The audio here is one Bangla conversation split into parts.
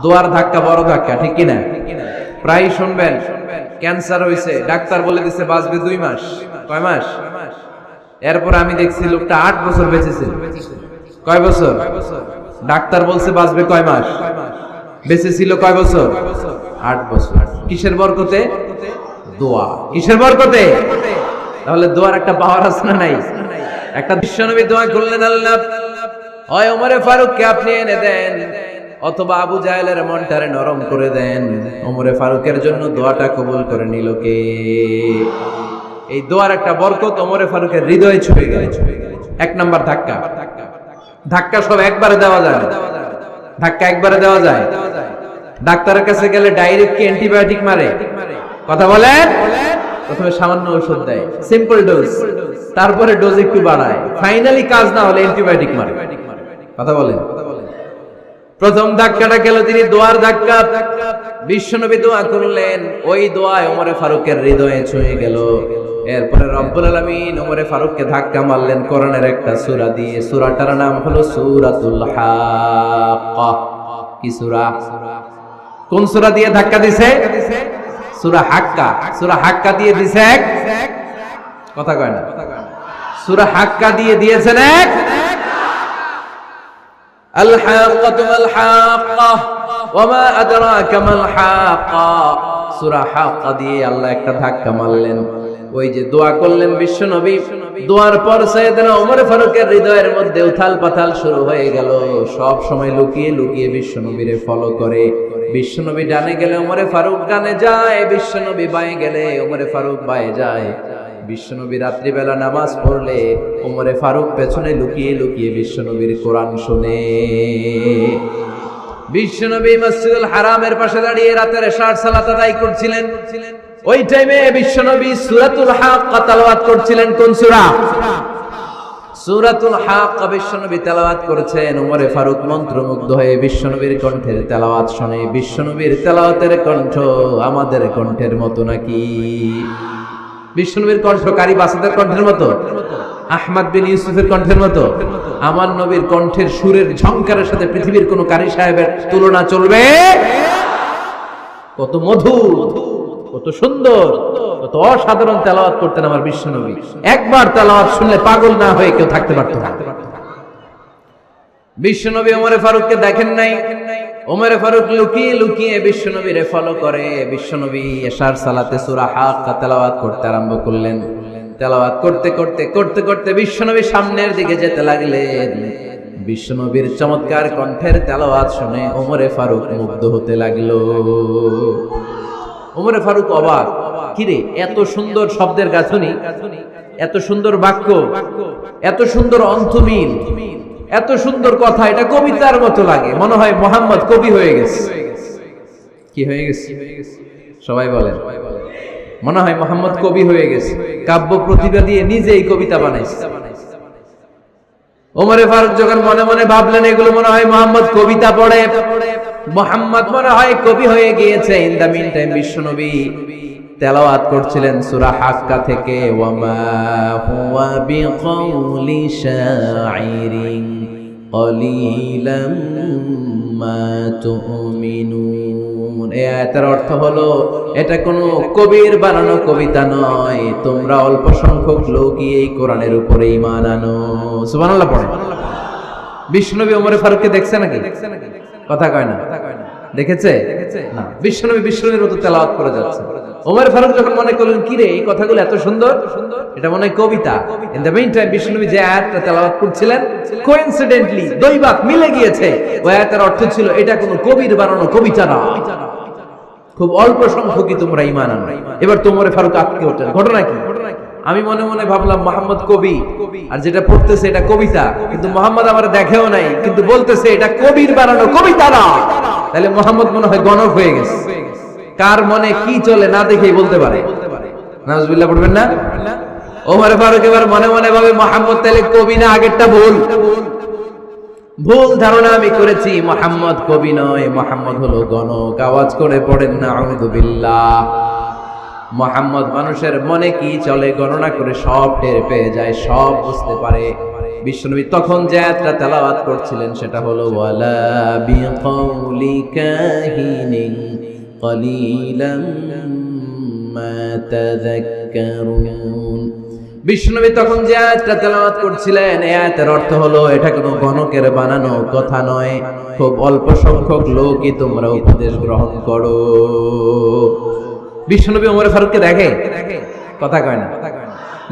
দোয়ার ধাক্কা বড় ধাক্কা, ঠিক কিনা? প্রায় শুনবেন ক্যান্সার হয়েছে, ডাক্তার বলে দিছে বাঁচবে 2 মাস। কয় মাস? এরপর আমি দেখছি লোকটা 8 বছর বেঁচেছিল। কয় বছর? ডাক্তার বলছে বাঁচবে কয় মাস, বেঁচেছিল কয় বছর? 8 বছর। কিসের বরকতে? দোয়া। কিসের বরকতে? তাহলে দোয়ার একটা পাওয়ার আছে না নাই? একটা বিশ্বনবী দোয়া করলেন, আল্লাহ হয় ওমরে ফারুককে আপনি এনে দেন, অথবা আবু জাহেলের মনটারে নরম করে দেন। ওমরে ফারুকের জন্য দোয়াটা কবুল করে নিল কে? এই দোয়ার একটা বরকত ওমরে ফারুকের হৃদয়ে ছুঁয়ে গেল। 1 নাম্বার ধাক্কা। ধাক্কা সব একবারে দেওয়া যায় না। ধাক্কা একবারে দেওয়া যায়? ডাক্তারের কাছে গেলে ডাইরেক্ট কি অ্যান্টিবায়োটিক মারে? কথা বলেন। প্রথমে সামান্য ওষুধ দেয়, সিম্পল ডোজ, তারপরে ডোজ একটু বাড়ায়, ফাইনালি কাজ না হলে অ্যান্টিবায়োটিক মারে। কথা বলেন। প্রথম ধাক্কাটা গেল তিনি দোয়ার ধাক্কা। বিশ্বনবী দোয়া করলেন, ওই দোয়ায় ওমরে ফারুকের হৃদয়ে ছুঁয়ে গেল। এরপরে রব্বুল আলামিন ওমরে ফারুককে ধাক্কা মারলেন কোরআনের একটা সূরা দিয়ে। সূরাটার নাম হলো সূরাতুল হাক্কা। কি সূরা? কোন সূরা দিয়ে ধাক্কা দিছে? সূরা হাক্কা। সূরা হাক্কা দিয়ে দিছে এক, কথা কয় না। সূরা হাক্কা দিয়ে দিয়েছেন এক। আল হাক্কাতু মাল হাক্কা ওয়া মা আদরাকা মাল হাক্কা। সূরা হাক্কা দিয়ে আল্লাহ একটা ধাক্কা মারলেন। ওই যে দোয়া করলেন বিশ্বনবী, দোয়ার পর সাইয়েদনা ওমর ফারুকের হৃদয়ের মধ্যে উথাল পাথাল শুরু হয়ে গেল। সব সময় লুকিয়ে লুকিয়ে বিশ্বনবীরে ফলো করে। বিশ্বনবী ডানে গেলে ওমরে ফারুক ডানে যায়, বিশ্বনবী বাঁয়ে গেলে ওমরে ফারুক বাঁয়ে যায়। বিশ্বনবী রাত্রিবেলা নামাজ পড়লে ওমরে ফারুক পেছনে লুকিয়ে লুকিয়ে বিশ্বনবীর কোরআন শুনে। বিশ্বনবী মসজিদুল হারামের পাশে দাঁড়িয়ে রাতের এশার সালাত আদায় করছিলেন। ওই টাইমে বিশ্বনবী সূরাতুল হাক্কা তেলাওয়াত করছিলেন। কোন সূরা? সূরাতুল হাক্কা বিশ্বনবী তেলাওয়াত করেছেন। ওমরে ফারুক মন্ত্রমুগ্ধ হয়ে বিশ্বনবীর কণ্ঠের তেলাওয়াত শুনে। বিশ্বনবীর তেলাওয়াতের কণ্ঠ আমাদের কণ্ঠের মতো নাকি? বিশ্বনবীর কণ্ঠ কারি বাসাদের কণ্ঠের মতো? আহমদ বিন ইউসুফের কণ্ঠের মতো? আমার নবীর কণ্ঠের সুরের ঝংকারের সাথে পৃথিবীর কোন কারি সাহেবের তুলনা চলবে? কত মধুর, কত সুন্দর, কত অসাধারণ তেলাওয়াত করতেন আমার বিশ্বনবী। একবার তেলাওয়াত শুনলে পাগল না হয়ে কেউ থাকতে পারত না। বিশ্বনবী ওমরে ফারুককে দেখেন নাই। ওমরে ফারুক লুকিয়ে লুকিয়ে বিশ্বনবীরে ফলো করে। বিশ্বনবী এশার সালাতে সূরা হাক্কা তেলাওয়াত করতে আরম্ভ করলেন। তেলাওয়াত করতে করতে করতে করতে বিশ্বনবী সামনের দিকে যেতে লাগলেন। বিশ্বনবীর চমৎকার কণ্ঠের তেলাওয়াত শুনে ওমরে ফারুক মুগ্ধ হতে লাগলো। ওমরে ফারুক অবাক, কিরে এত সুন্দর শব্দের গাঁথনি, এত সুন্দর বাক্য, এত সুন্দর অন্তমিল, এত সুন্দর কথা, এটা কবিতার মতো লাগে। মনে হয় মুহাম্মদ কবি হয়ে গেছে। কি হয়ে গেছে? সবাই বলেন। মনে হয় মুহাম্মদ কবি হয়ে গেছে, কাব্য প্রতিভা দিয়ে নিজেই কবিতা বানাইছে। ওমরে ফারুক যখন মনে মনে ভাবলেন এগুলো মনে হয় মুহাম্মদ কবিতা পড়ে, মুহাম্মদ মনে হয় কবি হয়ে গিয়েছে। ইন দা মিন টাইম বিশ্বনবী তেলাওয়াত করছিলেন সূরা হাক্কা থেকে, ওয়ামা হুয়া বিকাউলি শাইরিন কলিলাম মা তুমিনুন। এই আয়াতের অর্থ হলো এটা কোনো কবির বানানো কবিতা নয়, তোমরা অল্প সংখ্যক লোকই এই কোরআনের উপরে ঈমান আনো। সুবহানাল্লাহ পড়ে। বিশ্বনবী ওমরে ফারুককে দেখছে নাকি? কথা কয় না। দেখেছে না? বিশ্বনবীর মতো তেলাওয়াত করে যাচ্ছে। ওমর ফারুক যখন মনে করলেন কি রে এই কথাগুলো এত সুন্দর, এটা মনে হয় কবিতা। ইন দ্য মিন টাইম বিশ্বনবী যে আয়াতটা তেলাওয়াত করছিলেন, কোইন্সিডেন্টলি দৈবাত মিলে গিয়েছে। ওই আয়াতের অর্থ ছিল এটা কোনো কবির বানানো কবিতা না, খুব অল্প সংখ্যকই তোমরা ঈমান আনো। এবার তো ওমর ফারুক আটকে ওঠেন। ঘটনা কি? আমি মনে মনে ভাবলাম মুহাম্মদ কবি, আর যেটা পড়তেছে এটা কবিতা, কিন্তু মুহাম্মদ আমার দেখেও নাই, কিন্তু বলতেছে এটা কবির বানানো কবিতা না। তাহলে মুহাম্মদ মনে হয় গণক হয়ে গেছে। কার মনে কি চলে না দেখেই বলতে পারে। নাউজুবিল্লাহ পড়বেন না? ওমর ফারুক এবার মনে মনে ভাবে মুহাম্মদ তাহলে কবি না, আগেরটা ভুল ধারণা আমি করেছি। মুহাম্মদ কবি নয়, মুহাম্মদ হলো গণক। আওয়াজ করে পড়েন না আউযু বিল্লাহ। মুহাম্মদ মানুষের মনে কি চলে গণনা করে সব টের পেয়ে যায়, সব বুঝতে পারে। বিশ্বনবী তখন যে আয়াতটা তেলাওয়াত করছিলেন সেটা হলো ওয়ালা বিকাউলি কাহিনিন কলিলাম মা তাযাক্কারুন। বিশ্বনবী তখন যে আয়াতটা তেলাওয়াত করছিলেন এই আয়াতের অর্থ হলো এটা কোনো গণকের বানানো কথা নয়, খুব অল্প সংখ্যক লোকই তোমরা উপদেশ গ্রহণ করো। বিশ্বনবী ওমর ফারুককে দেখে? কথা কয় না,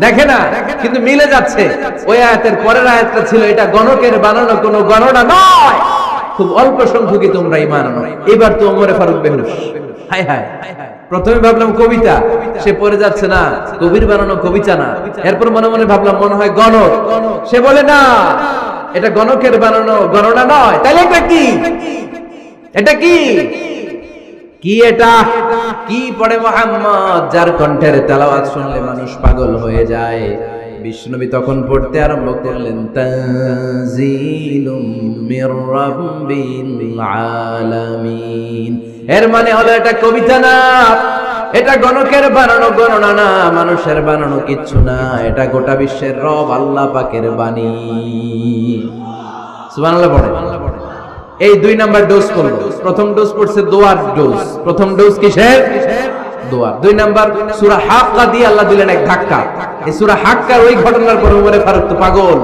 দেখে না, কিন্তু মিলে যাচ্ছে। ওই আয়াতের পরের আয়াতটা ছিল এটা গণকের বানানো কোনো গণনা নয়, খুব অল্প সংখ্যকই তোমরা ঈমান আনো। এবার তো ওমর ফারুক বেহুশ। হায় হায়, প্রথমে ভাবলাম কবিতা, সে পড়ে যাচ্ছে না কবির বানানো কবিতা না। এরপর মনে মনে ভাবলাম মনে হয় গণক, সে বলে না এটা গণকের বানানো গণনা নয়। তাহলে এটা কি? এটা কি? কি এটা? কি পড়ে মুহাম্মদ, যার কণ্ঠের তেলাওয়াত শুনলে মানুষ পাগল হয়ে যায়। বিশ্বনবী তখন পড়তে আরম্ভ করলেন তানজিলুম মির রাব্বিল আলামিন। এর মানে হলো এটা কবিতা না, এটা গণকের বানানো গণনা না, মানুষের বানানো কিচ্ছু না, এটা গোটা বিশ্বের রব আল্লাহ পাকের বাণী। সুবহানাল্লাহ পড়ে। এই 2 নাম্বার ডোজ করলো। প্রথম ডোজ পড়ছে দোয়ার ডোজ। প্রথম ডোজ কিসের? দোয়ার। 2 নাম্বার সূরা হাক্কা দিয়ে আল্লাহ দিলেন এক ধাক্কা। এই সূরা হাক্কার ওই ঘটনার পর ওমর ফারুক তো পাগল,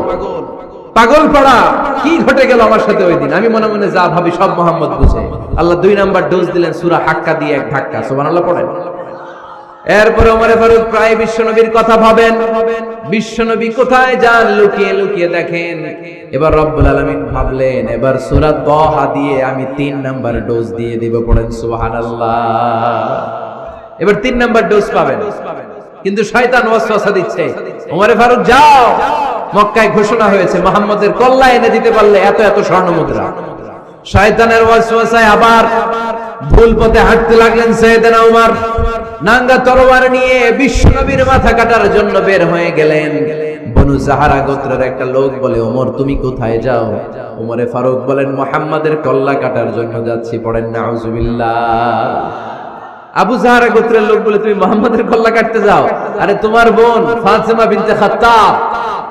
পাগল পড়া। কি ঘটে গেল আমার সাথে ওই দিন? আমি মনে মনে যা ভাবি সব মোহাম্মদ বুঝে। আল্লাহ 2 নাম্বার ডোজ দিলেন সূরা হাক্কা দিয়ে এক ধাক্কা। সুবহানাল্লাহ পড়েন। এরপরে ওমর ফারুক প্রায় বিশ্বনবীর কথা ভাবেন, বিশ্বনবী কোথায় যান লুকিয়ে লুকিয়ে দেখেন। এবার রব্বুল আলামিন ভাবলেন এবার সূরা তাহা দিয়ে আমি 3 নাম্বার ডোজ দিয়ে দিব। পড়েন সুবহানাল্লাহ। এবার 3 নাম্বার ডোজ পাবেন, কিন্তু শয়তান ওয়াসওয়াসা দিচ্ছে, ওমর ফারুক যাও, মক্কায় ঘোষণা হয়েছে মুহাম্মদের কল্লা এনে দিতে পারলে এত এত স্বর্ণ মুদ্রা। শয়তানের ওয়াসওয়াসায় আবার ভুল পথে হাঁটতে লাগলেন সাইয়েদনা ওমর। নাঙ্গা তরবার নিয়ে বিশ্বনবীর মাথা কাটার জন্য বের হয়ে গেলেন। বনু জাহারা গোত্রের একটা লোক বলে ওমর তুমি কোথায় যাও? ওমরে ফারুক বলেন মুহাম্মাদের কল্লা কাটার জন্য যাচ্ছি। পড়েন নাউজুবিল্লাহ। আবু জাহারা গোত্রের লোক বলে তুমি মুহাম্মাদের কল্লা কাটতে যাও? আরে তোমার বোন ফাতিমা বিনতে খাত্তাব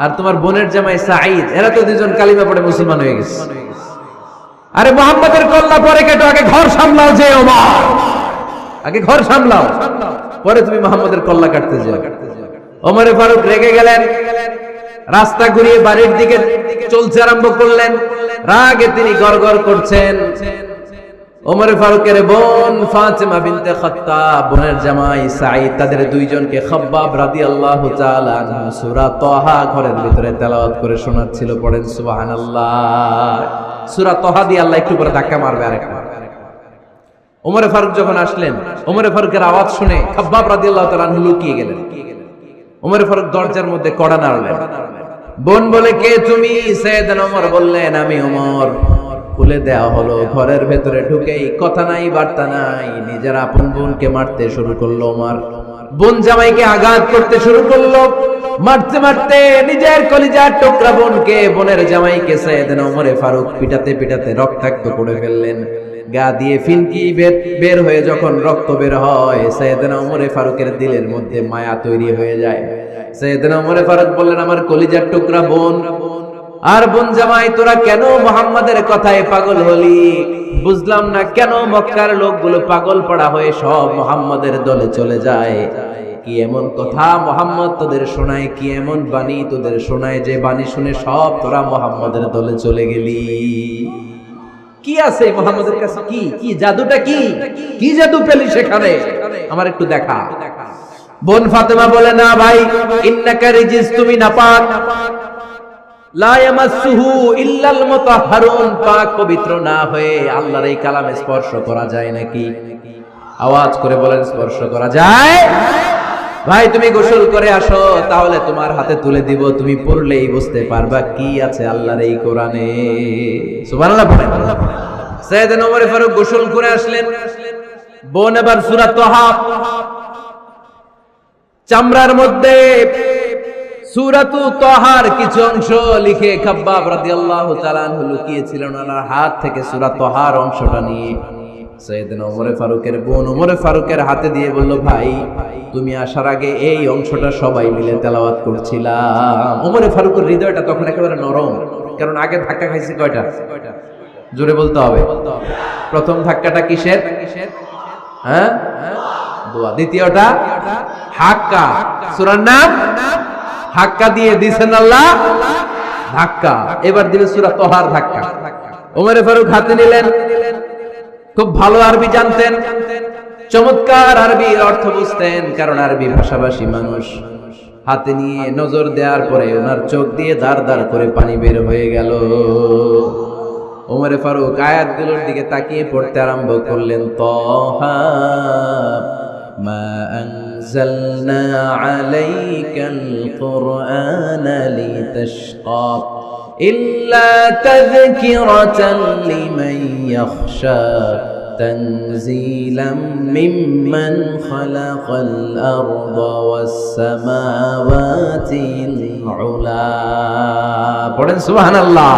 আর তোমার বোনের জামাই সাঈদ, এরা তো দুজন কালিমা পড়ে মুসলমান হয়ে গেছে। আরে মুহাম্মাদের কল্লা পরে কেটো, আগে ঘর সামলাও। যে ওমর আগে ঘর সামলাও, পরে তুমি মুহাম্মাদের কল্লা কাটতে যাও। ওমর ফারুক রেগে গেলেন, রাস্তা ঘুরিয়ে বাড়ির দিকে চলতে আরম্ভ করলেন। রাগে তিনি গড়গড় করছেন। ওমর ফারুকের বোন ফাতিমা বিনতে খাত্তাব, বোনের জামাই সাঈদ, তাদের দুইজনকে খাব্বাব রাদিয়াল্লাহু তাআলা আনহু সূরা তাহা ঘরের ভিতরে তেলাওয়াত করে শোনাচ্ছিল। পড়েন সুবহানাল্লাহ। সূরা তাহা দিয়ে আল্লাহ একটু পরে ধাক্কা মারবে আরেকবার। ওমর ফারুক যখন আসলেন, ওমর ফারুকের আওয়াজ শুনে খাব্বাব রাদিয়াল্লাহু তাআলা আনহু লুকিয়ে গেলেন। ওমর ফারুক দরজার মধ্যে কড়া নাড়লেন। বোন বলে কে তুমি? সাইয়েদনা ওমর বললেন আমি ওমর। খুলে দেওয়া হলো। ঘরের ভেতরে ঢুকেই কথা নাই বার্তা নাই, নিজের আপন বোনকে মারতে শুরু করলো ওমর। বোন জামাইকে আঘাত করতে শুরু করলো। মারতে মারতে নিজের কলিজার টুকরা বোনকে, বোনের জামাইকে সাইয়েদনা ওমর ফারুক পিটাতে পিটাতে রক্তাক্ত করে ফেললেন। গা দিয়ে ফিনকি বের হয়ে যখন রক্ত বের হয়, সাইয়েদনা ওমর ফারুকের দিলের মধ্যে মায়া তৈরি হয়ে যায়। সাইয়েদনা ওমর ফারুক বললেন আমার কলিজার টুকরা বোন আর বোন জামাই, তোরা কেন মুহাম্মাদের কথায় পাগল হলি? বুঝলাম না কেন মক্কার লোকগুলো পাগল পড়া হয়ে সব মুহাম্মাদের দলে চলে যায়। কি এমন কথা মুহাম্মদ তোদের শোনায়, কি এমন বাণী তোদের শোনায় যে বাণী শুনে সব তোরা মুহাম্মাদের দলে চলে গেলি? কি আছে মুহাম্মাদের কাছে? কি কি জাদুটা? কি কি জাদু পেলি সেখানে? আমার একটু দেখা। বোন ফাতেমা বলে না ভাই, ইন্নাকা রিজিস, তুমি নাপাক, লা ইয়ামাসসুহু ইল্লাল মুতাহহারুন, পাক পবিত্র না হয়ে আল্লাহর এই কালামে স্পর্শ করা যায় নাকি? আওয়াজ করে বলেন স্পর্শ করা যায়? ভাই তুমি গোসল করে আসো, তাহলে তোমার হাতে তুলে দিব, তুমি পড়লেই বুঝতে পারবা কি আছে আল্লাহর এই কোরআনে। সুবহানাল্লাহ পড়েন। সাইয়েদনা ওমর ফারুক গোসল করে আসলেন। বোন এবার সূরা তাহা চামড়ার মধ্যে সূরাতু তাহার কিছু অংশ লিখে খাব্বাব রাদিয়াল্লাহু তাআলা আনহু লুকিয়েছিলেন। ওনার হাত থেকে সূরা তাহার অংশটা নিয়ে সাইয়েদনা ওমর ফারুকের বোন ওমর ফারুকের হাতে দিয়ে বলল, ভাই তুমি আসার আগে এই অংশটা সবাই মিলে তেলাওয়াত করছিলাম। ওমর ফারুকের হৃদয়টা তখন একেবারে নরম, কারণ আগে ধাক্কা খাইছে কয়টা? জোরে বলতে হবে। প্রথম ধাক্কাটা কিসের? হ্যাঁ, দোয়া। দ্বিতীয়টা হাক্কা, সূরার নাম হাক্কা দিয়ে দিয়েছেন আল্লাহ ধাক্কা। এবার দিবে সূরা তহার ধাক্কা। ওমর ফারুক হাতে নিলেন, খুব ভালো আরবি জানতেন, চমৎকার আরবির অর্থ বুঝতেন, কারণ আরবি ভাষাভাষী মানুষ। হাতে নিয়ে নজর দেওয়ার পরে ওনার চোখ দিয়ে দাঁড় দাঁড় করে পানি বের হয়ে গেল। ওমর ফারুক আয়াতগুলোর দিকে তাকিয়ে পড়তে আরম্ভ করলেন, তাহা মা আনজালনা আলাইকাল কুরআনা লিতাশকা ইল্লা তাযকিরাতান লিমান ইয়াখশা তানজিলাম মিম্মান খালাকাল আরদা ওয়াস সামাওয়াতিল উলা। পড়েন সুবহানাল্লাহ।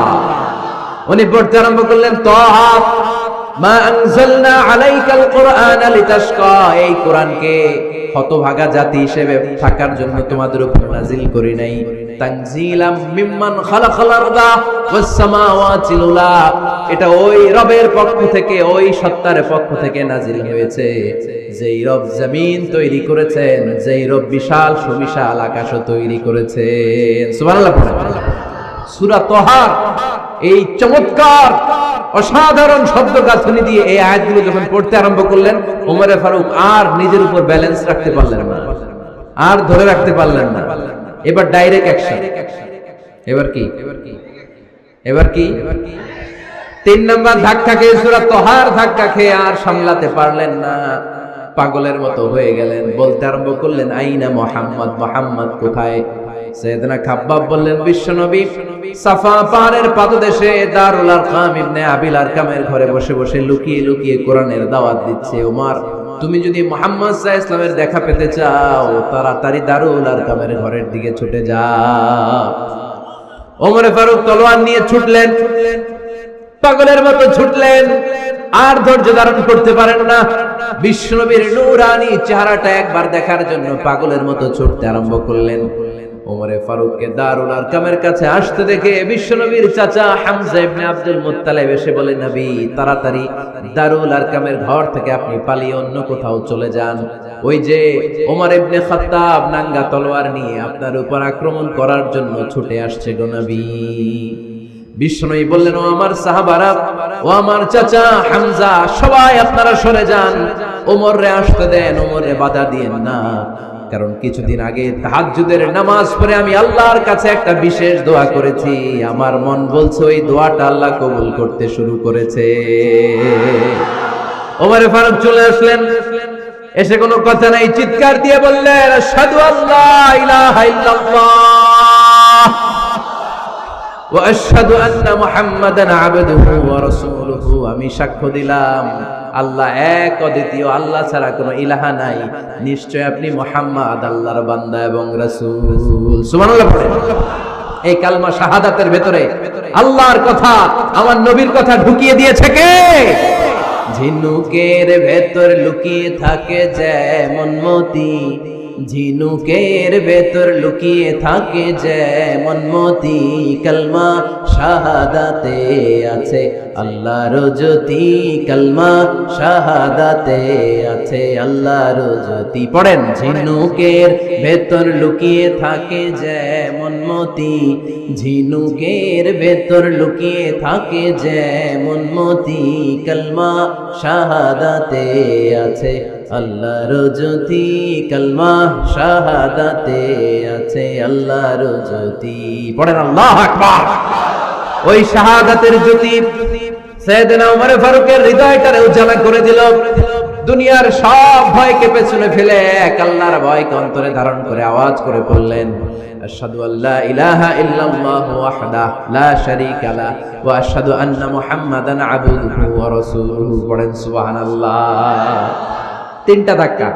উনি পড়তে আরম্ভ করলেন, তাহা মা আনজালনা আলাইকাল কুরআনা লিতাশকা, এই কোরআনকে হতভাগা জাতি হিসেবে থাকার জন্য তোমাদের উপর নাজিল করি নাই। তানজিলাম মিম্মান খালাকাল আরদা ওয়াস সামাওয়াতিল উলা, এটা ওই রবের পক্ষ থেকে, ওই সত্তার পক্ষ থেকে নাজিল হয়েছে যেই রব জমিন তৈরি করেছেন, যেই রব বিশাল সুবিশাল আকাশও তৈরি করেছেন। সুবহানাল্লাহ। সূরা তহার এই চমৎকার অসাধারণ শব্দ গাঁথনি দিয়ে এই আয়াতগুলো যখন পড়তে আরম্ভ করলেন, ওমর ফারুক আর নিজের উপর ব্যালেন্স রাখতে পারলেন না, আর ধরে রাখতে পারলেন না। এবার ডাইরেক্ট অ্যাকশন। এবার কি? এবার কি? 3 নাম্বার ধাক্কা খেয়ে, সূরা তহার ধাক্কা খেয়ে আর সামলাতে পারলেন না, পাগলের মতো হয়ে গেলেন। বলতে আরম্ভ করলেন, আইনা মুহাম্মদ, মুহাম্মদ কোথায়? সাইয়েদনা খাব্বাব বললেন, বিশ্বনবী সাফা পাহাড়ের পাদদেশে দারুল আরকাম ইবনে আবিল আরকামের ঘরে বসে বসে লুকিয়ে লুকিয়ে কোরআনের দাওয়াত দিচ্ছে। ওমর, তুমি যদি মুহাম্মদ সাল্লাল্লাহু আলাইহি ওয়াসাল্লামের দেখা পেতে চাও, তাড়াতাড়ি দারুল আরকামের ঘরের দিকে ছুটে যাও। ওমর ফারুক তলোয়ার নিয়ে ছুটলেন, পাগলের মতো ছুটলেন, আর ধৈর্য ধারণ করতে পারেন না। বিশ্বনবীর নূরানি চেহারাটা একবার দেখার জন্য পাগলের মতো ছুটতে আরম্ভ করলেন। ওমর ফারুককে দারুল আরকামের কাছে আসতে দেখে বিশ্বনবীর চাচা হামজা ইবনে আব্দুল মুত্তালিব এসে বলে, নবী তাড়াতাড়ি দারুল আরকামের ঘর থেকে আপনি পালিয়ে অন্য কোথাও চলে যান। ওই যে ওমর ইবনে খাত্তাব নাঙ্গা তলোয়ার নিয়ে আপনার উপর আক্রমণ করার জন্য ছুটে আসছে গো নবী। বিশ্বনবী বললেন, ও আমার সাহাবারা, ও আমার চাচা হামজা, সবাই আপনারা সরে যান, ওমরে আসতে দেন, ওমরে বাধা দিয়েন না। কারণ কিছুদিন আগে তাহাজ্জুদের নামাজ পড়ে আমি আল্লাহর কাছে একটা বিশেষ দোয়া করেছি, আমার মন বলছে ওই দোয়াটা আল্লাহ কবুল করতে শুরু করেছে। ওমর ফারুক চলে আসলেন, এসে কোনো কথা নাই, চিৎকার দিয়ে বললেন, আশহাদু আল্লা ইলাহা ইল্লাল্লাহ ওয়া আশহাদু আন্না মুহাম্মাদান আবদুহু ওয়া রাসূলুহু, আমি সাক্ষ্য দিলাম আল্লাহ এক, অদ্বিতীয়, আল্লাহ ছাড়া কোনো ইলাহা নাই, নিশ্চয় আপনি মুহাম্মদ আল্লাহর বান্দা এবং রাসূল। সুবহানাল্লাহ। এই কালমা শাহাদাতের ভেতরে আল্লাহর কথা, আমার নবীর কথা ঢুকিয়ে দিয়েছে কে? ঝিনুকের ভেতর লুকিয়ে থাকে যেমন মতি, ঝিনুকের ভেতর লুকিয়ে থাকে যেমন মতি, কালমা শাহাদাতে আছে আল্লাহর জ্যোতি, কালমা শাহাদাতে আছে আল্লাহর জ্যোতি। পড়েন, ঝিনুকের ভেতর লুকিয়ে থাকে যেমন মতি, ঝিনুকের ভেতর লুকিয়ে থাকে যেমন মতি, কালমা শাহাদাতে আছে আল্লাহর জ্যোতি, কালমা শাহাদাতে আছে আল্লাহর জ্যোতি। পড়েন আল্লাহু আকবার। ওই শাহাদাতের জ্যোতি সাইয়েদনা ওমর ফারুকের হৃদয়টারে উজালা করে দিল। দুনিয়ার সব ভয়কে পেছনে ফেলে এক আল্লাহর ভয়কে অন্তরে ধারণ করে আওয়াজ করে বললেন, আশহাদু আল্লা ইলাহা ইল্লাল্লাহু ওয়াহদাহু লা শারীকা লাহু ওয়া আশহাদু আন্না মুহাম্মাদান আবদুহু ওয়া রাসূলুহু। পড়েন সুবহানাল্লাহ। 3টা ধাক্কা।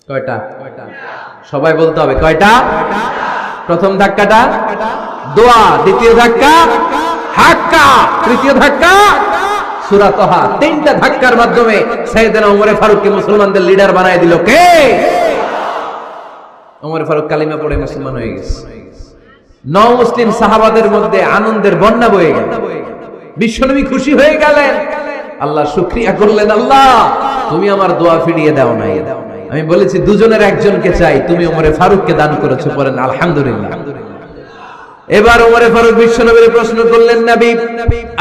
কয়টা? সবাই বলতে হবে কয়টা? প্রথম ধাক্কাটা দোয়া, দ্বিতীয় ধাক্কা হাক্কা, তৃতীয় ধাক্কা সূরা তাহা, 3টা ধাক্কার মাধ্যমে সাইয়েদনা ওমর ফারুককে মুসলমানদের লিডার বানায় দিল কে? ওমর ফারুক কালিমা পড়ে মুসলমান হয়ে গেছে। নও মুসলিম সাহাবাদের মধ্যে আনন্দের বন্যা বয়ে গেল। বিশ্বনবী খুশি হয়ে গেলেন, আল্লাহ শুকরিয়া করলেন, আল্লাহ তুমি আমার দোয়া ফিরিয়ে দাও নাই। আমি বলেছি দুজনের একজনকে চাই, তুমি ওমরে ফারুককে দান করেছো, বলেন আলহামদুলিল্লাহ। এবার ওমরে ফারুক বিশ্বনবীর প্রশ্ন করলেন, নবী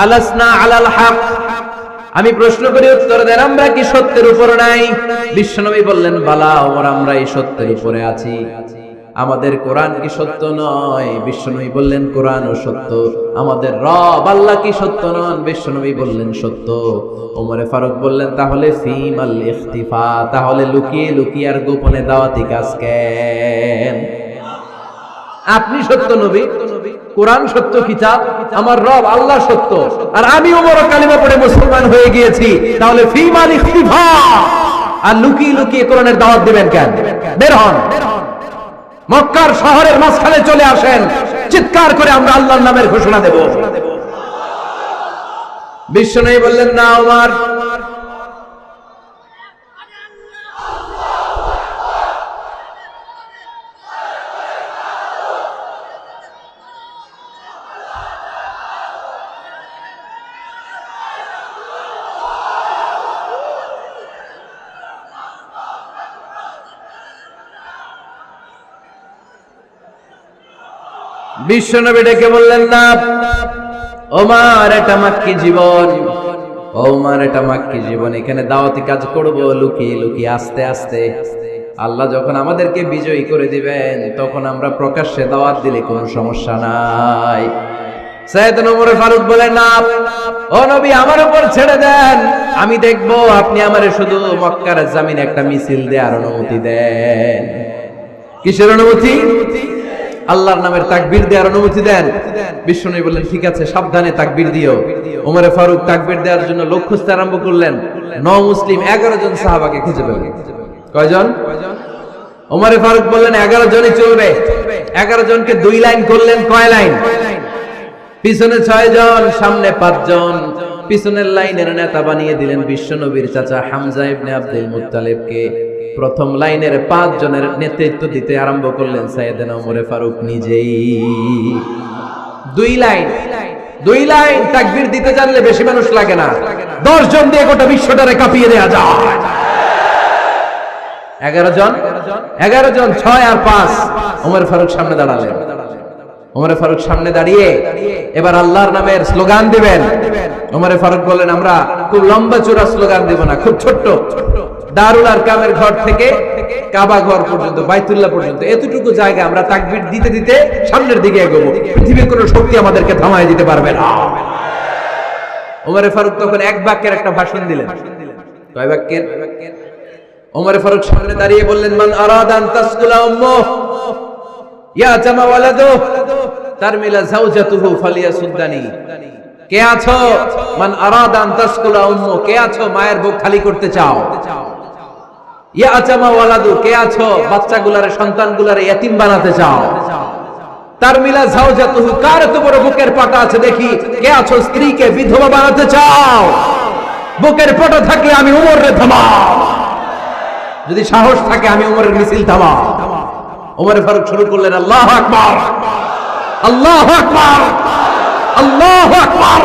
আলাসনা আলাল হক, আমি প্রশ্ন করি উত্তর দেন, আমরা কি সত্যের উপর নাই? বিশ্বনবী বললেন, বালা ওমর, আমরা এই সত্যের উপরে আছি। আমাদের কোরআন কি সত্য নয়? বিশ্বনবী বললেন, কোরআনও সত্য। আমাদের রব আল্লাহ কি সত্য নন? বিশ্বনবী বললেন, সত্য। ওমরে ফারুক বললেন, তাহলে ফিমাল ইখতিফা, তাহলে লুকিয়ে লুকিয়ে আর গোপনে দাওয়াতি কাজ কেন? আপনি সত্য নবী, কোরআন সত্য কিতাব, আমার রব আল্লাহ সত্য, আর আমি ওমর কালিমা পড়ে মুসলমান হয়ে গিয়েছি, তাহলে ফিমাল ইখতিফা, আর লুকিয়ে লুকিয়ে কোরআনের দাওয়াত দিবেন কেন? বের হন, মক্কার শহরের মাঝখানে চলে আসেন, চিৎকার করে আমরা আল্লাহর নামের ঘোষণা দেব। বিশ্বনবী বললেন, না ওমর, বিশ্বনবী ডেকে বললেন, না ওমর, এটা মাক্কি জীবন, ওমর এটা মাক্কি জীবন, এখানে দাওয়াতি কাজ করব লুকিয়ে লুকিয়ে, আস্তে আস্তে। আল্লাহ যখন আমাদেরকে বিজয়ী করে দিবেন, তখন আমরা প্রকাশ্যে দাওয়াত দিলে কোনো সমস্যা নাই। সাইয়েদনা ওমর ফারুক বলেন, না ও নবী, আমার উপর ছেড়ে দেন, আমি দেখবো আপনি আমারে শুধু মক্কার জমিনে একটা মিছিল দেওয়ার অনুমতি দেন। কিসের অনুমতি? আল্লাহর নামের তাকবীর দেওয়ার অনুমতি দেন। বিশ্বনবী বললেন, ঠিক আছে, সাবধানে তাকবীর দিও। ওমরে ফারুক তাকবীর দেওয়ার জন্য লোক খুঁজতে আরম্ভ করলেন। নও মুসলিম 11 জন সাহাবাকে খুঁজে পেলেন। কয়জন? ওমরে ফারুক বললেন, 11 জনই চলবে। 11 জনকে 2 লাইন করলেন। কয় লাইন? পিছনে 6 জন, সামনে 5 জন। পিছনের লাইনের নেতা বানিয়ে দিলেন বিশ্বনবীর চাচা হামজা ইবনে আব্দুল মুত্তালিবকে। প্রথম লাইনের 5 জনের নেতৃত্ব দিতে আরম্ভ করলেন সাইয়েদনা ওমরে ফারুক নিজেই। 2 লাইন তাকবীর দিতে জানলে বেশি মানুষ লাগে না, 10 জন দিয়ে গোটা বিশ্বটারে কাঁপিয়ে দেয়া যায়। 11 জন 6 আর 5। ওমর ফারুক সামনে দাঁড়ালেন। ওমরে ফারুক সামনে দাঁড়িয়ে এবার আল্লাহর নামের স্লোগান দিবেন। ওমরে ফারুক বললেন, আমরা খুব লম্বা চূড়া স্লোগান দিব না, খুব ছোট্ট। দারুল আরকামের ঘর থেকে কাবা ঘর পর্যন্ত, বাইতুল্লাহ পর্যন্ত, এতটুকু জায়গা আমরা তাকবীর দিতে দিতে সামনের দিকে এগোবো। পৃথিবীর কোনো শক্তি আমাদেরকে থামায় দিতে পারবে না। ওমরে ফারুক তখন এক বাক্যের একটা ভাষণ দিলেন। কয় বাক্যের? ওমরে ফারুক সামনে দাঁড়িয়ে বললেন, মান আরাদা আন তাসকুলা উম্মুহ ইয়া জামা ওয়ালাদু তারমিলা যাওজাতুহু ফালিয়াসুদ্দানি। কে আছো? মান আরাদা আন তাসকুলা উম্মুহ, কে আছো মায়ের বুক খালি করতে চাও? ইয়া জামা ওয়ালাদু, কে আছো বাচ্চাগুলারে, সন্তানগুলারে ইতিম বানাতে চাও? তারমিলা যাওজাতুহু, কার এত বড় বুকের পাটা আছে দেখি, কে আছো স্ত্রীকে বিধবা বানাতে চাও? বুকের পাটা থাকলে আমি ওমরে থামাও, যদি সাহস থাকে আমি ওমরের মিছিল থামাও। ওমরে ফারুক শুরু করলেন, আল্লাহু আকবার, আল্লাহু আকবার, আল্লাহু আকবার।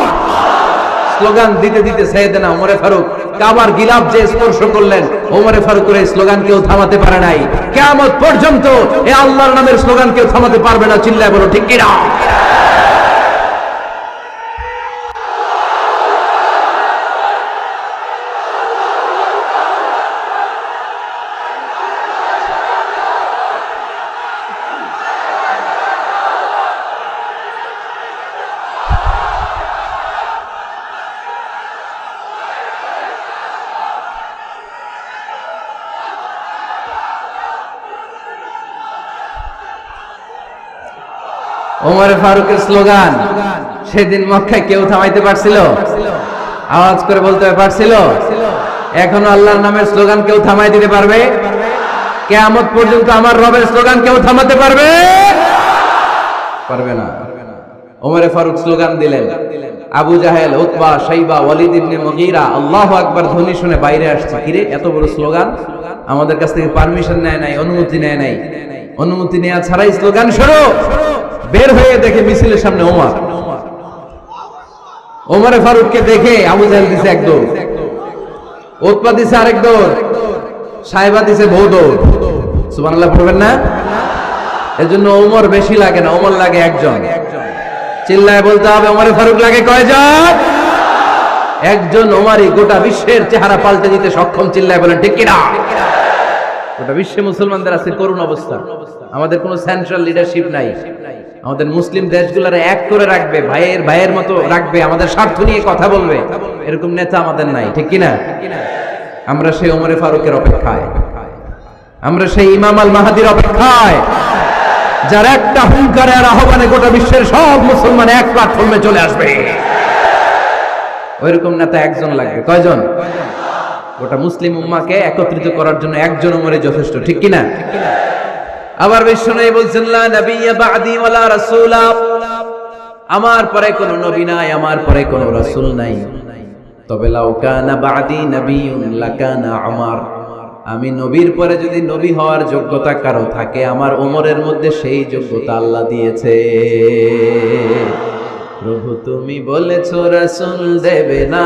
স্লোগান দিতে দিতে সাইয়েদনা ওমরে ফারুক কাবার গিলাফ যে স্পর্শ করলেন, ওমরে ফারুকের এই স্লোগান কেউ থামাতে পারে নাই। কিয়ামত পর্যন্ত এই আল্লাহর নামের স্লোগান কেউ থামাতে পারবে না। চিল্লায় বলো ঠিক কিনা? ওমরে ফারুকের স্লোগান সেদিন মক্কায় কেউ থামাইতে পারছিল? আওয়াজ করে বলতে পারছিল? এখনো আল্লাহর নামের স্লোগান কেউ থামাই দিতে পারবে? কিয়ামত পর্যন্ত আমার রবের স্লোগান কেউ থামাতে পারবে? পারবে না। ওমরে ফারুক স্লোগান দিলেন, আবু জাহেল, উতবা, শাইবা, ওয়ালিদ ইবনে মুগীরা আল্লাহু আকবার ধ্বনি শুনে বাইরে আসছে। কিরে এত বড় স্লোগান, আমাদের কাছ থেকে পারমিশন নেয় নাই, অনুমতি নেয় নাই। অনুমতি নেওয়া ছাড়াই স্লোগান শুরু। বের হয়ে দেখে মিছিলের সামনে ওমর। ওমরে ফারুককে দেখে আবু জাহেল দিছে এক দৌড়, উতবা দিছে আরেক দৌড়, শাইবা দিছে বহু দৌড়। সুবহানাল্লাহ পড়বেন না? এজন্য ওমর বেশি লাগে না, ওমর লাগে একজন। চিল্লায় বলতে হবে ওমরে ফারুক লাগে কয়জন? একজন ওমরই গোটা বিশ্বের চেহারা পাল্টে দিতে সক্ষম। চিল্লায় বলেন ঠিক কিনা? গোটা বিশ্বে মুসলমানদের আছে করুণ অবস্থা। আমাদের কোনো সেন্ট্রাল লিডারশিপ নাই। আমাদের মুসলিম দেশগুলোর এক করে রাখবে, ভাইয়ের মতো রাখবে, আমাদের স্বার্থ নিয়ে কথা বলবে, এরকম নেতা আমাদের নাই। ঠিক কিনা? আমরা সেই ওমরে ফারুকের অপেক্ষায়, আমরা সেই ইমাম আল মাহাদির অপেক্ষায়, যার একটা হুঙ্কারে আর আহ্বানে গোটা বিশ্বের সব মুসলমান এক প্ল্যাটফর্মে চলে আসবে। ওইরকম নেতা একজন লাগবে। কয়জন? গোটা মুসলিম উম্মাহকে একত্রিত করার জন্য একজন ওমরে যথেষ্ট। ঠিক কিনা? আবার বিশ্বনবী বলছেন লা নাবিয়্যা বা'দি ওয়ালা রাসূলা, আমার পরে কোনো নবী নাই, আমার পরে কোনো রাসূল নাই। তবে লাউ কানা বা'দি নাবিয়্যুন লাকানা উমর, আমি নবীর পরে যদি নবী হওয়ার যোগ্যতা কারো থাকে, আমার ওমরের মধ্যে সেই যোগ্যতা আল্লাহ দিয়েছে। প্রভু তুমি বলেছো রাসূল দেবে না,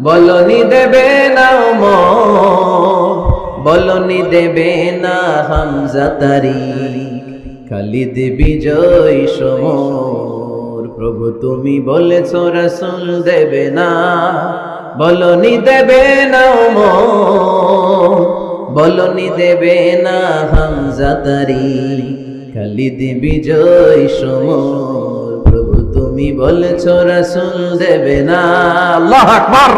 বলনি দেবে না ওমর, বলনি দেবে না হামজা তারিক, খালিদ বিজয় সমর। প্রভু তুমি বলেছো রাসূল দেবে না, বলনি দেবে না ওমর, বলনি দেবে না হামজা তারিক, খালিদ বিজয় সমর। প্রভু তুমি বলেছো রাসূল দেবে না। আল্লাহু আকবার।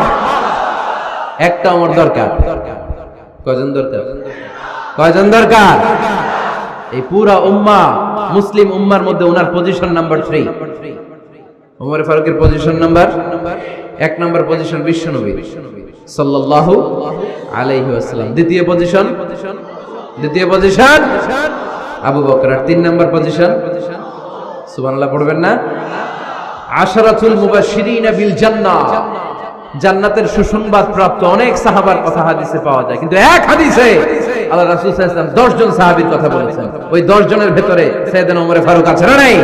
একটা ওমর দরকার। কয়জন দরকার? কয়জন দরকার? এই পুরা উম্মাহ, মুসলিম উম্মার মধ্যে ওনার পজিশন নাম্বার 3। ওমর ফারুকের পজিশন নাম্বার 1 নাম্বার পজিশন বিশ্বনবী সাল্লাল্লাহু আলাইহি ওয়াসাল্লাম। দ্বিতীয় পজিশন আবু বকর। আর 3 নাম্বার পজিশন সুবহানাল্লাহ পড়বেন না? আশরাতুল মুবাশশিরিনা বিল জান্নাহ, জান্নাতের সুসংবাদ প্রাপ্ত অনেক সাহাবার কথা হাদিসে পাওয়া যায়, কিন্তু এক হাদিসে আল্লাহ রাসূল সাল্লাল্লাহু আলাইহি ওয়াসাল্লাম 10 জন সাহাবীর কথা বলেছেন। ওই 10 জনের ভেতরে সাইয়েদনা ওমর ফারুক আছে না নাই?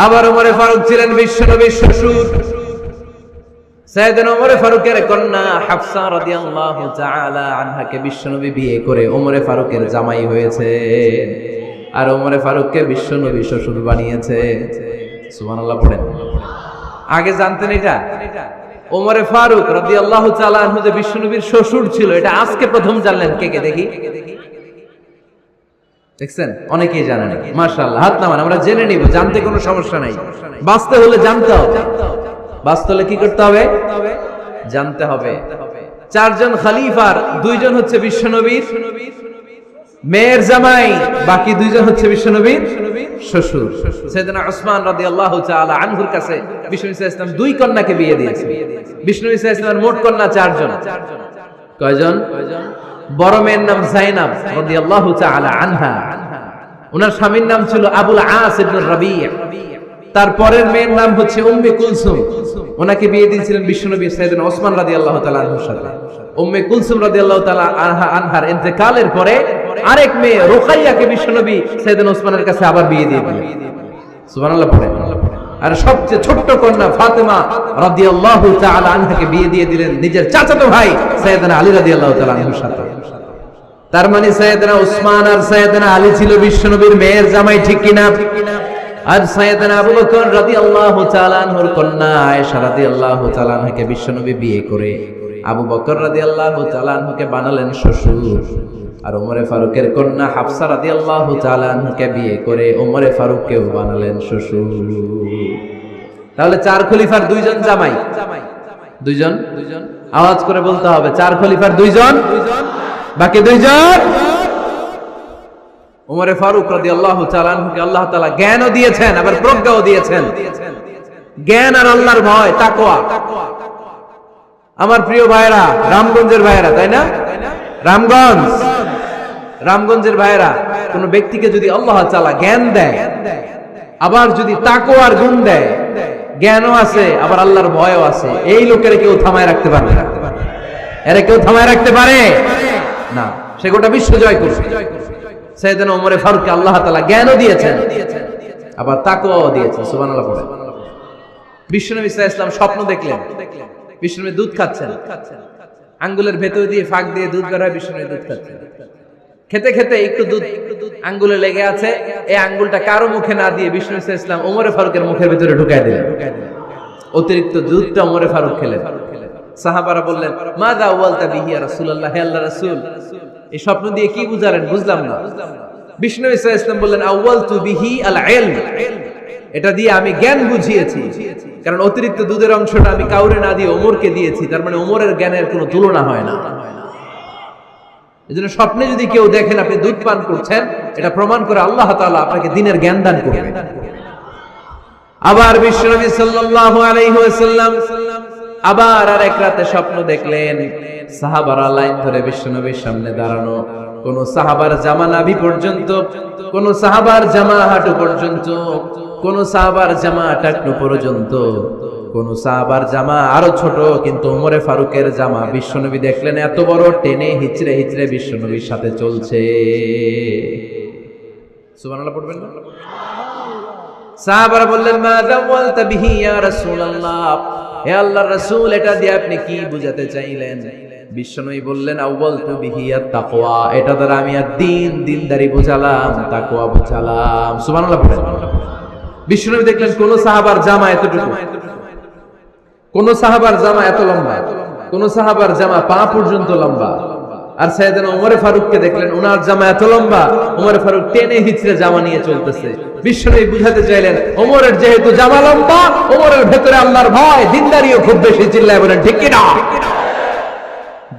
আবার ওমর ফারুক ছিলেন বিশ্বনবীর শ্বশুর। সাইয়েদনা ওমর ফারুকের কন্যা হাফসা রাদিয়াল্লাহু তাআলা আনহাকে বিশ্বনবী বিয়ে করে ওমর ফারুকের জামাই হয়েছে, আর ওমর ফারুককে বিশ্বনবী শ্বশুর বানিয়েছে। সুবহানাল্লাহ পড়েন। আগে জানতেন এটা? ওমর ফারুক রাদিয়াল্লাহু তাআলা আনহু যে বিশ্বনবীর শ্বশুর ছিল, এটা আজকে প্রথম জানলেন। কে কে দেখি? দেখছেন? অনেকেই জানে না। মাশাআল্লাহ, হাত নামান, আমরা জেনে নিব, জানতে কোনো সমস্যা নাই। বাঁচতে হলে জানতে হবে। বাঁচতে হলে কি করতে হবে? জানতে হবে। 4 জন খলিফার 2 জন হচ্ছে বিশ্বনবীর মেয়ের জামাই, বাকি 2 জন হচ্ছে বিশ্বনবীর শ্বশুর। সাইয়েদনা উসমান রাদিয়াল্লাহু তাআলা আনহুর কাছে বিশ্বনবী সাল্লাল্লাহু আলাইহি ওয়াসাল্লাম 2 কন্যাকে বিয়ে দিয়েছে। বিশ্বনবী সাল্লাল্লাহু আলাইহি ওয়াসাল্লামের মোট কন্যা 4 জন। কয়জন? বড় মেয়ের নাম যায়েনব রাদিয়াল্লাহু তাআলা আনহা, ওনার স্বামীর নাম ছিল আবুল আস ইবনে রাবি'। তারপরের মেয়ের নাম হচ্ছে উম্মে কুলসুম, ওনাকে বিয়ে দিয়েছিলেন বিশ্বনবী সাইয়েদনা ওসমান রাদিয়াল্লাহু তাআলা আনহুর সাথে। উম্মে কুলসুম রাদিয়াল্লাহু তাআলা আনহার ইন্তেকালের পরে আরেক মেয়ে রুকাইয়াকে বিশ্বনবী সাইয়েদনা ওসমানের কাছে আবার বিয়ে দিয়ে দিলেন। সুবহানাল্লাহ পড়েন। আর সবচেয়ে ছোট্ট কন্যা ফাতেমা রাদিয়াল্লাহু তাআলা আনহাকে বিয়ে দিয়ে দিলেন নিজের চাচাতো ভাই সাইয়েদনা আলী রাদিয়াল্লাহু তাআলা আনহুর সাথে। তার মানে সাইয়েদনা ওসমান আর সাইয়েদনা আলী ছিল বিশ্বনবীর মেয়ের জামাই। ঠিক কিনা? আর সাইয়েদনা আবু বকর রাদিয়াল্লাহু তাআলা আনহুর কন্যা আয়েশা রাদিয়াল্লাহু তাআলা আনহাকে বিশ্বনবী বিয়ে করে আবু বকর রাদিয়াল্লাহু তাআলা আনহুকে বানালেন শ্বশুর। আর ওমর ফারুকের কন্যা হাফসা রাদিয়াল্লাহু তাআলা আনহাকে বিয়ে করে ওমর ফারুককেও বানালেন শ্বশুর। তাহলে 4 খলিফার 2 জন জামাই। 2 জন? আওয়াজ করে বলতে হবে, 4 খলিফার 2 জন, বাকি 2 জন। ওমর ফারুক রাদিয়াল্লাহু তাআলা আনহুকে আল্লাহ তাআলা জ্ঞানও দিয়েছেন, আবার প্রজ্ঞাও দিয়েছেন। জ্ঞান আর আল্লাহর ভয়, তাকওয়া। আমার প্রিয় ভাইরা, রামগঞ্জের ভাইরা, তাই না? রামগঞ্জের ভাইরা, কোন ব্যক্তিকে যদি আল্লাহ তাআলা জ্ঞান দেয়, আবার যদি তাকওয়ার গুণ দেয়, জ্ঞানও আছে, আবার আল্লাহর ভয়ও আছে। এই লোকের কেউ থামায় রাখতে পারবে না। এরা কেউ থামায় রাখতে পারে না। সে গোটা বিশ্ব জয় করছে। সাইয়েদনা ওমর ফারুককে আল্লাহ তাআলা জ্ঞানও দিয়েছেন, আবার তাকওয়াও দিয়েছেন। সুবহানাল্লাহ পড়ে। বিশ্বনবী সাল্লাল্লাহু আলাইহি ওয়াসাল্লাম স্বপ্ন দেখলেন, বিশ্বনবী দুধ খাচ্ছেন, আঙ্গুলের ভেতর দিয়ে ফাঁক দিয়ে দুধ বের হয়, বিশ্বনবী দুধ খাচ্ছেন। খেতে খেতে একটু দুধ আঙ্গুলে লেগে আছে, এই আঙ্গুলটা কারো মুখে না দিয়ে বিশ্বনবী সাল্লাল্লাহু আলাইহি ওয়াসাল্লাম ওমর ফারুকের মুখের ভিতরে ঢুকায় দিলেন। অতিরিক্ত দুধটা ওমর ফারুক খেলেন। সাহাবারা বললেন, মাযা আওয়ালতা বিহি ইয়া রাসূলুল্লাহ, হে আল্লাহর রাসূল, এই স্বপ্ন দিয়ে কি বুঝালেন? বুঝলাম না। বিষ্ণু ইসা ইসলাম বললেন, আউয়ালতু বিহি আল ইলম, এটা দিয়ে আমি জ্ঞান বুঝিয়েছি, কারণ অতিরিক্ত দুধের অংশটা আমি কাউরে না দিয়ে ওমরকে দিয়েছি, তার মানে ওমরের জ্ঞানের কোনো তুলনা হয় না। এজন্য স্বপ্নে যদি কেউ দেখেন আপনি দুধ পান করছেন, এটা প্রমাণ করে আল্লাহ তাআলা আপনাকে দ্বীনের জ্ঞান দান করবেন। আবার বিশ্বনবী সাল্লাল্লাহু আলাইহি ওয়াসাল্লাম আবার আরেক রাতে স্বপ্ন দেখলেন, সাহাবারা লাইন ধরে বিশ্বনবীর সামনে দাঁড়ানো, কোন সাহাবার জামা নাভি পর্যন্ত, কোন সাহাবার জামা হাঁটু পর্যন্ত, কোন সাহাবার জামা টাকনু পর্যন্ত, কোন সাহাবার জামা আরো ছোট, কিন্তু ওমরে ফারুকের জামা বিশ্বনবী দেখলেন এত বড়, টেনে হিচড়ে হিচড়ে বিশ্বনবীর সাথে চলছে। সুবহানাল্লাহ পড়বেন না? সাহাবারা বললেন, মাযা ওয়ালতা বিহি ইয়া রাসূলুল্লাহ, হে আল্লাহর রাসূল, এটা দিয়ে আপনি কি বুঝাতে চাইলেন? বিশ্বনবী বললেন, আউয়ালতু বিহি আত-তাকওয়া, এটা দ্বারা আমি দ্বীন, দ্বীনদারি বুঝালাম, তাকওয়া বুঝালাম। সুবহানাল্লাহ পড়েন। বিশ্বনবী দেখলেন কোন সাহাবার জামা এতটুকু, কোন সাহাবার জামা এত লম্বা, কোন সাহাবার জামা পা পর্যন্ত লম্বা। আর সাইয়েদনা ওমর ফারুককে দেখলেন ওনার জামা এত লম্বা, ওমর ফারুক টেনে হিচড়ে জামা নিয়ে চলতেছে। বিশ্বনবী বুঝাতে চাইলেন, ওমরের যেহেতু জামা লম্বা, ওমরের ভেতরে আল্লাহর ভয়, দ্বীনদারিও খুব বেশি। চিল্লায় বলেন ঠিক কি না?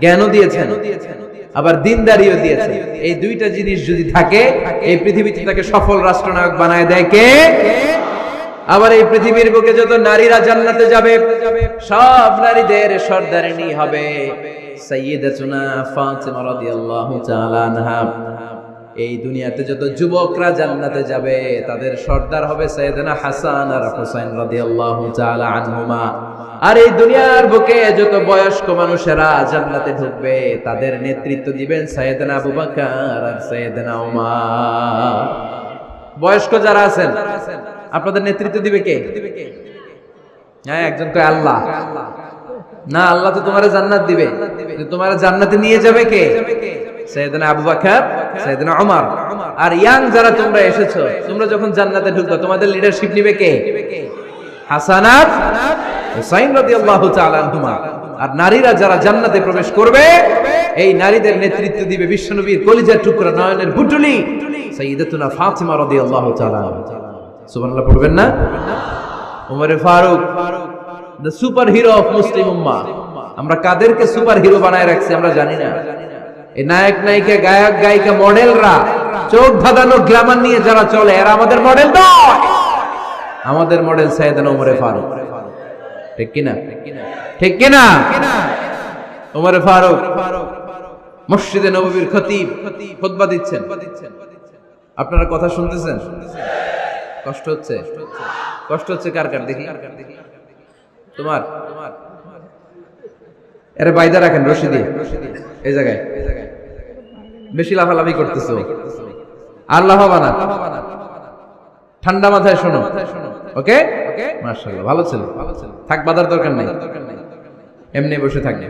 জ্ঞানও দিয়েছেন, আবার দ্বীনদারিও দিয়েছেন। এই দুইটা জিনিস যদি থাকে, এই পৃথিবীতে তাকে সফল রাষ্ট্রনায়ক বানায় দেয় কে? আবার এই পৃথিবীর বুকে যত নারীরা জান্নাতে যাবে, সব নারীদের সর্দারিনী হবে সাইয়্যিদাতুনা ফাতিমা রাদিয়াল্লাহু তাআলা আনহা। এই দুনিয়াতে যত যুবকরা জান্নাতে যাবে, তাদের সর্দার হবে সাইয়েদনা হাসান আর হুসাইন রাদিয়াল্লাহু তাআলা আনহুমা। আর এই দুনিয়ার বুকে যত বয়স্ক মানুষেরা জান্নাতে ঢুকবে, তাদের নেতৃত্ব দিবেন সাইয়েদনা আবু বকর আর সাইয়েদনা ওমর। বয়স্ক যারা আছেন, আপনাদের নেতৃত্ব দিবে কে? হ্যাঁ, একজন কয় আল্লাহ। না, আল্লাহ তো তোমারে জান্নাত দিবে, তোমারে জান্নাতে নিয়ে যাবে কে? সাইয়েদনা আবু বকর, সাইয়েদনা ওমর। আর ইয়াং যারা তোমরা এসেছো, তোমরা যখন জান্নাতে ঢুকবে, তোমাদের লিডারশিপ নিবে কে? হাসান আর হুসাইন রাদিয়াল্লাহু তাআলা আনহুমা। আর নারীরা যারা জান্নাতে প্রবেশ করবে, এই নারীদের নেতৃত্ব দিবে বিশ্বনবীর কলিজার টুকরা, নয়নের বুটুলি সাইয়্যিদাতুনা ফাতিমা রাদিয়াল্লাহু তাআলা। সুবহানাল্লাহ পড়বেন না? Omar Farooq, the super hero of Muslim উম্মাহ। আমরা কাদেরকে সুপার হিরো বানায় রাখছি আমরা জানি না। এই নায়ক নায়িকা, গায়ক গায়িকা, মডেলরা, চোখ ধাঁধানো গ্ল্যামার নিয়ে যারা চলে, এরা আমাদের মডেল নয়। আমাদের মডেল সাইয়েদনা ওমর ফারুক। ঠিক কিনা? ঠিক কিনা? ওমর ফারুক মসজিদে নববীর খতিব, খুতবা দিচ্ছেন। আপনারা কথা শুনতেছেন? কষ্ট হচ্ছে? কষ্ট হচ্ছে কার কার দেখি? তোমার? এরে বাইদা রাখেন রশি দিয়ে এই জায়গায়। বেশি লাফালাফি করতেছো, আর লাফাবা না, ঠান্ডা মাথায় শোনো। ওকে, মাশাআল্লাহ, ভালো ছিল। থাক, বাধার দরকার নাই, এমনি বসে থাকবে।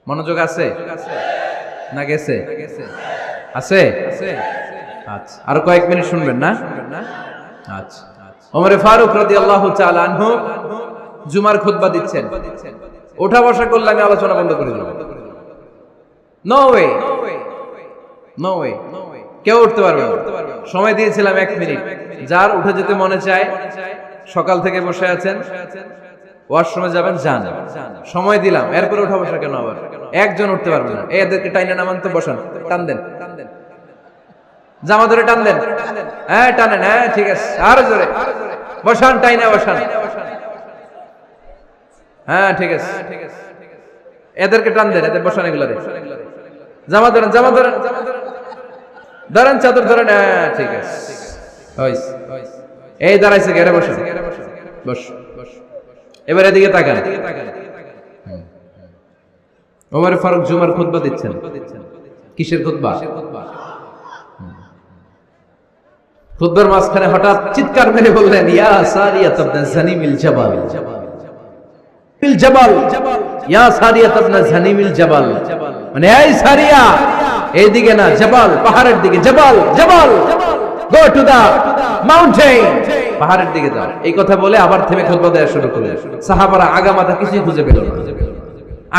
মনোযোগ আছে না গেছে? আছে? আচ্ছা, আর কয়েক মিনিট শুনবেন না? আচ্ছা। ওমর ফারুক রাদিয়াল্লাহু তাআলা আনহু জুমার খুতবা দিচ্ছেন। ওঠা বসা করলে আমি আলোচনা বন্ধ করে দেব। নো ওয়ে, নো ওয়ে, কেউ উঠতে পারবে না। সময় দিয়েছিলাম 1 মিনিট। যার উঠে যেতে মনে চায়, সকাল থেকে বসে আছেন, ওয়াশরুমে যাবেন, যান, সময় দিলাম, এরপরে উঠা বসা কেন? আবার একজন উঠতে পারবে না। এদেরকে টাইনা নামান তো, বসান, টান দেন, জামা ধরে টান দেন। হ্যাঁ, টানেন। হ্যাঁ, ঠিক আছে, আরো জোরে বসান, টাইনা বসান। হ্যাঁ, ঠিক আছে, এদেরকে টান দেন, এদের বসান, এগুলা জামা ধরেন, জামা ধরেন, ধরেন, চাদর ধরেন। হ্যাঁ, ঠিক আছে, এই দাঁড়াইছে, ঘেরে বসো, বস। এবার এদিকে তাকান। ওমর ফারুক জুমার খুতবা দিচ্ছেন। কিসের খুতবা? খুতবার মাঝখানে হঠাৎ চিৎকার মেরে বললেন, ইয়া সারিয়াত ইবনে জানিমিল জাবাল, মিল জাবাল, ইয়া সারিয়াত ইবনে জানিমিল জাবাল, মানে এই সারিয়া, এইদিকে না, জাবাল, পাহাড়ের দিকে, জাবাল, জাবাল, গো টু দা মাউন্টেন, পাহাড়ের দিকে যাও। এই কথা বলে আবার থেমে খুতবা দেওয়া শুরু করলেন। সাহাবারা আগা মাথা কিছুই খুঁজে পেল না।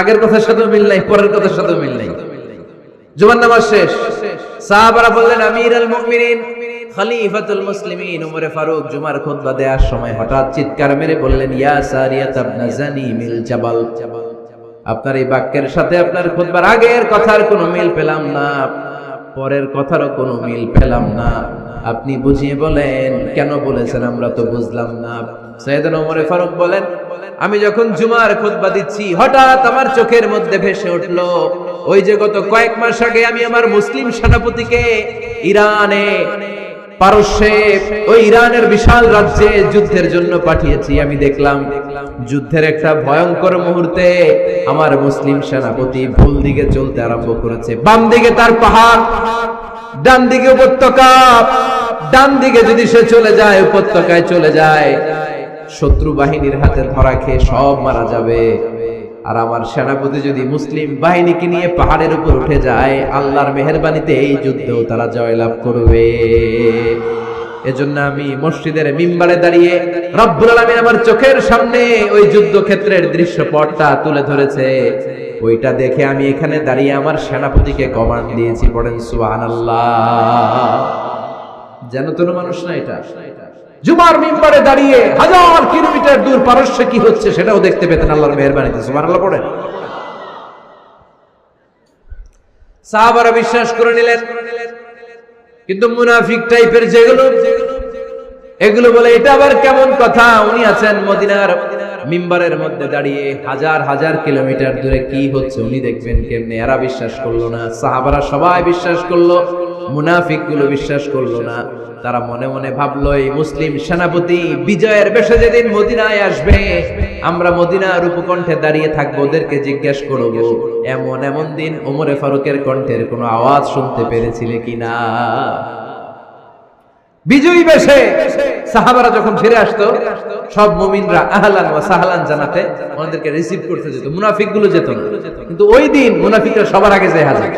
আগের কথার সাথেও মিল নাই, পরের কথার সাথেও মিল নাই। জুমার নামাজ শেষ। সাহাবারা বললেন, আমিরুল মুমিনিন, খলিফাতুল মুসলিমিন ওমর ফারুক জুমার খুতবা দেওয়ার সময় হঠাৎ চিৎকার মেরে বললেন, ইয়া সারিয়াত ইবনে জানিমিল জাবাল, আপনার এই বাক্যের সাথে আপনার খুতবার আগের কথার কোনো মিল পেলাম না, পরের কথারও কোনো মিল পেলাম না, আপনি বুঝিয়ে বলেন কেন বলেছেন, আমরা তো বুঝলাম না। সাইয়েদনা ওমর ফারুক বলেন, আমি যখন জুমার খুতবা দিচ্ছি হঠাৎ আমার চোখের মধ্যে ভেসে উঠলো ওই যে গত কয়েক মাস আগে আমি আমার মুসলিম সেনাপতিকে ইরানে, পারস্যে, ওই ইরানের বিশাল রাজ্যে যুদ্ধের জন্য পাঠিয়েছি। আমি দেখলাম যুদ্ধের একটা ভয়ঙ্কর মুহূর্তে আমার মুসলিম সেনাপতি ভুল দিকে চলতে আরম্ভ করেছে। বাম দিকে তার পাহাড়, ডান দিকে উপত্যকা, ডান দিকে যদি সে চলে যায়, উপত্যকায় চলে যায়, শত্রু বাহিনীর হাতে ধরা খেয়ে সব মারা যাবে। আর আমার সেনাপতি যদি মুসলিম বাহিনীকে নিয়ে পাহাড়ের উপর উঠে যায়, আল্লাহর মেহেরবানিতে এই যুদ্ধেও তারা জয়লাভ করবে। এজন্য আমি মসজিদের মিম্বারে দাঁড়িয়ে রব্বুল আলামিন আমার চোখের সামনে ওই যুদ্ধক্ষেত্রের দৃশ্যপটটা তুলে ধরেছে, ওইটা দেখে আমি এখানে দাঁড়িয়ে আমার সেনাপতিকে কমান্ড দিয়েছি। পড়েন সুবহানাল্লাহ। যেন তেন মানুষ না এটা। জুমার মিম্বারে দাঁড়িয়ে 1000 কিলোমিটার দূর পারস্যে কি হচ্ছে সেটাও দেখতে পেতেন আল্লাহর মেহেরবানিতে। সুবহানাল্লাহ পড়েন। সাহাবারা বিশ্বাস করে নিলেন, কিন্তু মুনাফিক টাইপের যেগুলো, এগুলো বলে এটা আবার কেমন কথা, উনি আছেন মদিনার মিম্বারের মধ্যে দাঁড়িয়ে, হাজার হাজার কিলোমিটার দূরে কি হচ্ছে উনি দেখবেন কেমনে। এরা বিশ্বাস করলো না, সাহাবারা সবাই বিশ্বাস করলো, মুনাফিক গুলো বিশ্বাস করলো না। তারা মনে মনে ভাবলো, এই মুসলিম সেনাপতি বিজয়ের বেশে যেদিন মদিনায় আসবে, আমরা মদিনার উপকণ্ঠে দাঁড়িয়ে থাকবো, ওদেরকে জিজ্ঞেস করবো এমন এমন দিন ওমরে ফারুকের কণ্ঠের কোনো আওয়াজ শুনতে পেরেছিলে কিনা। বিজয়ী বেশে সাহাবারা যখন ফিরে আসতো, সব মুমিনরা আহলান ওয়া সাহলান জানাতে ওনাদেরকে রিসিভ করতে যেত, মুনাফিক গুলো যেত না। কিন্তু ওই দিন মুনাফিকরা সবার আগে যায় হাজির।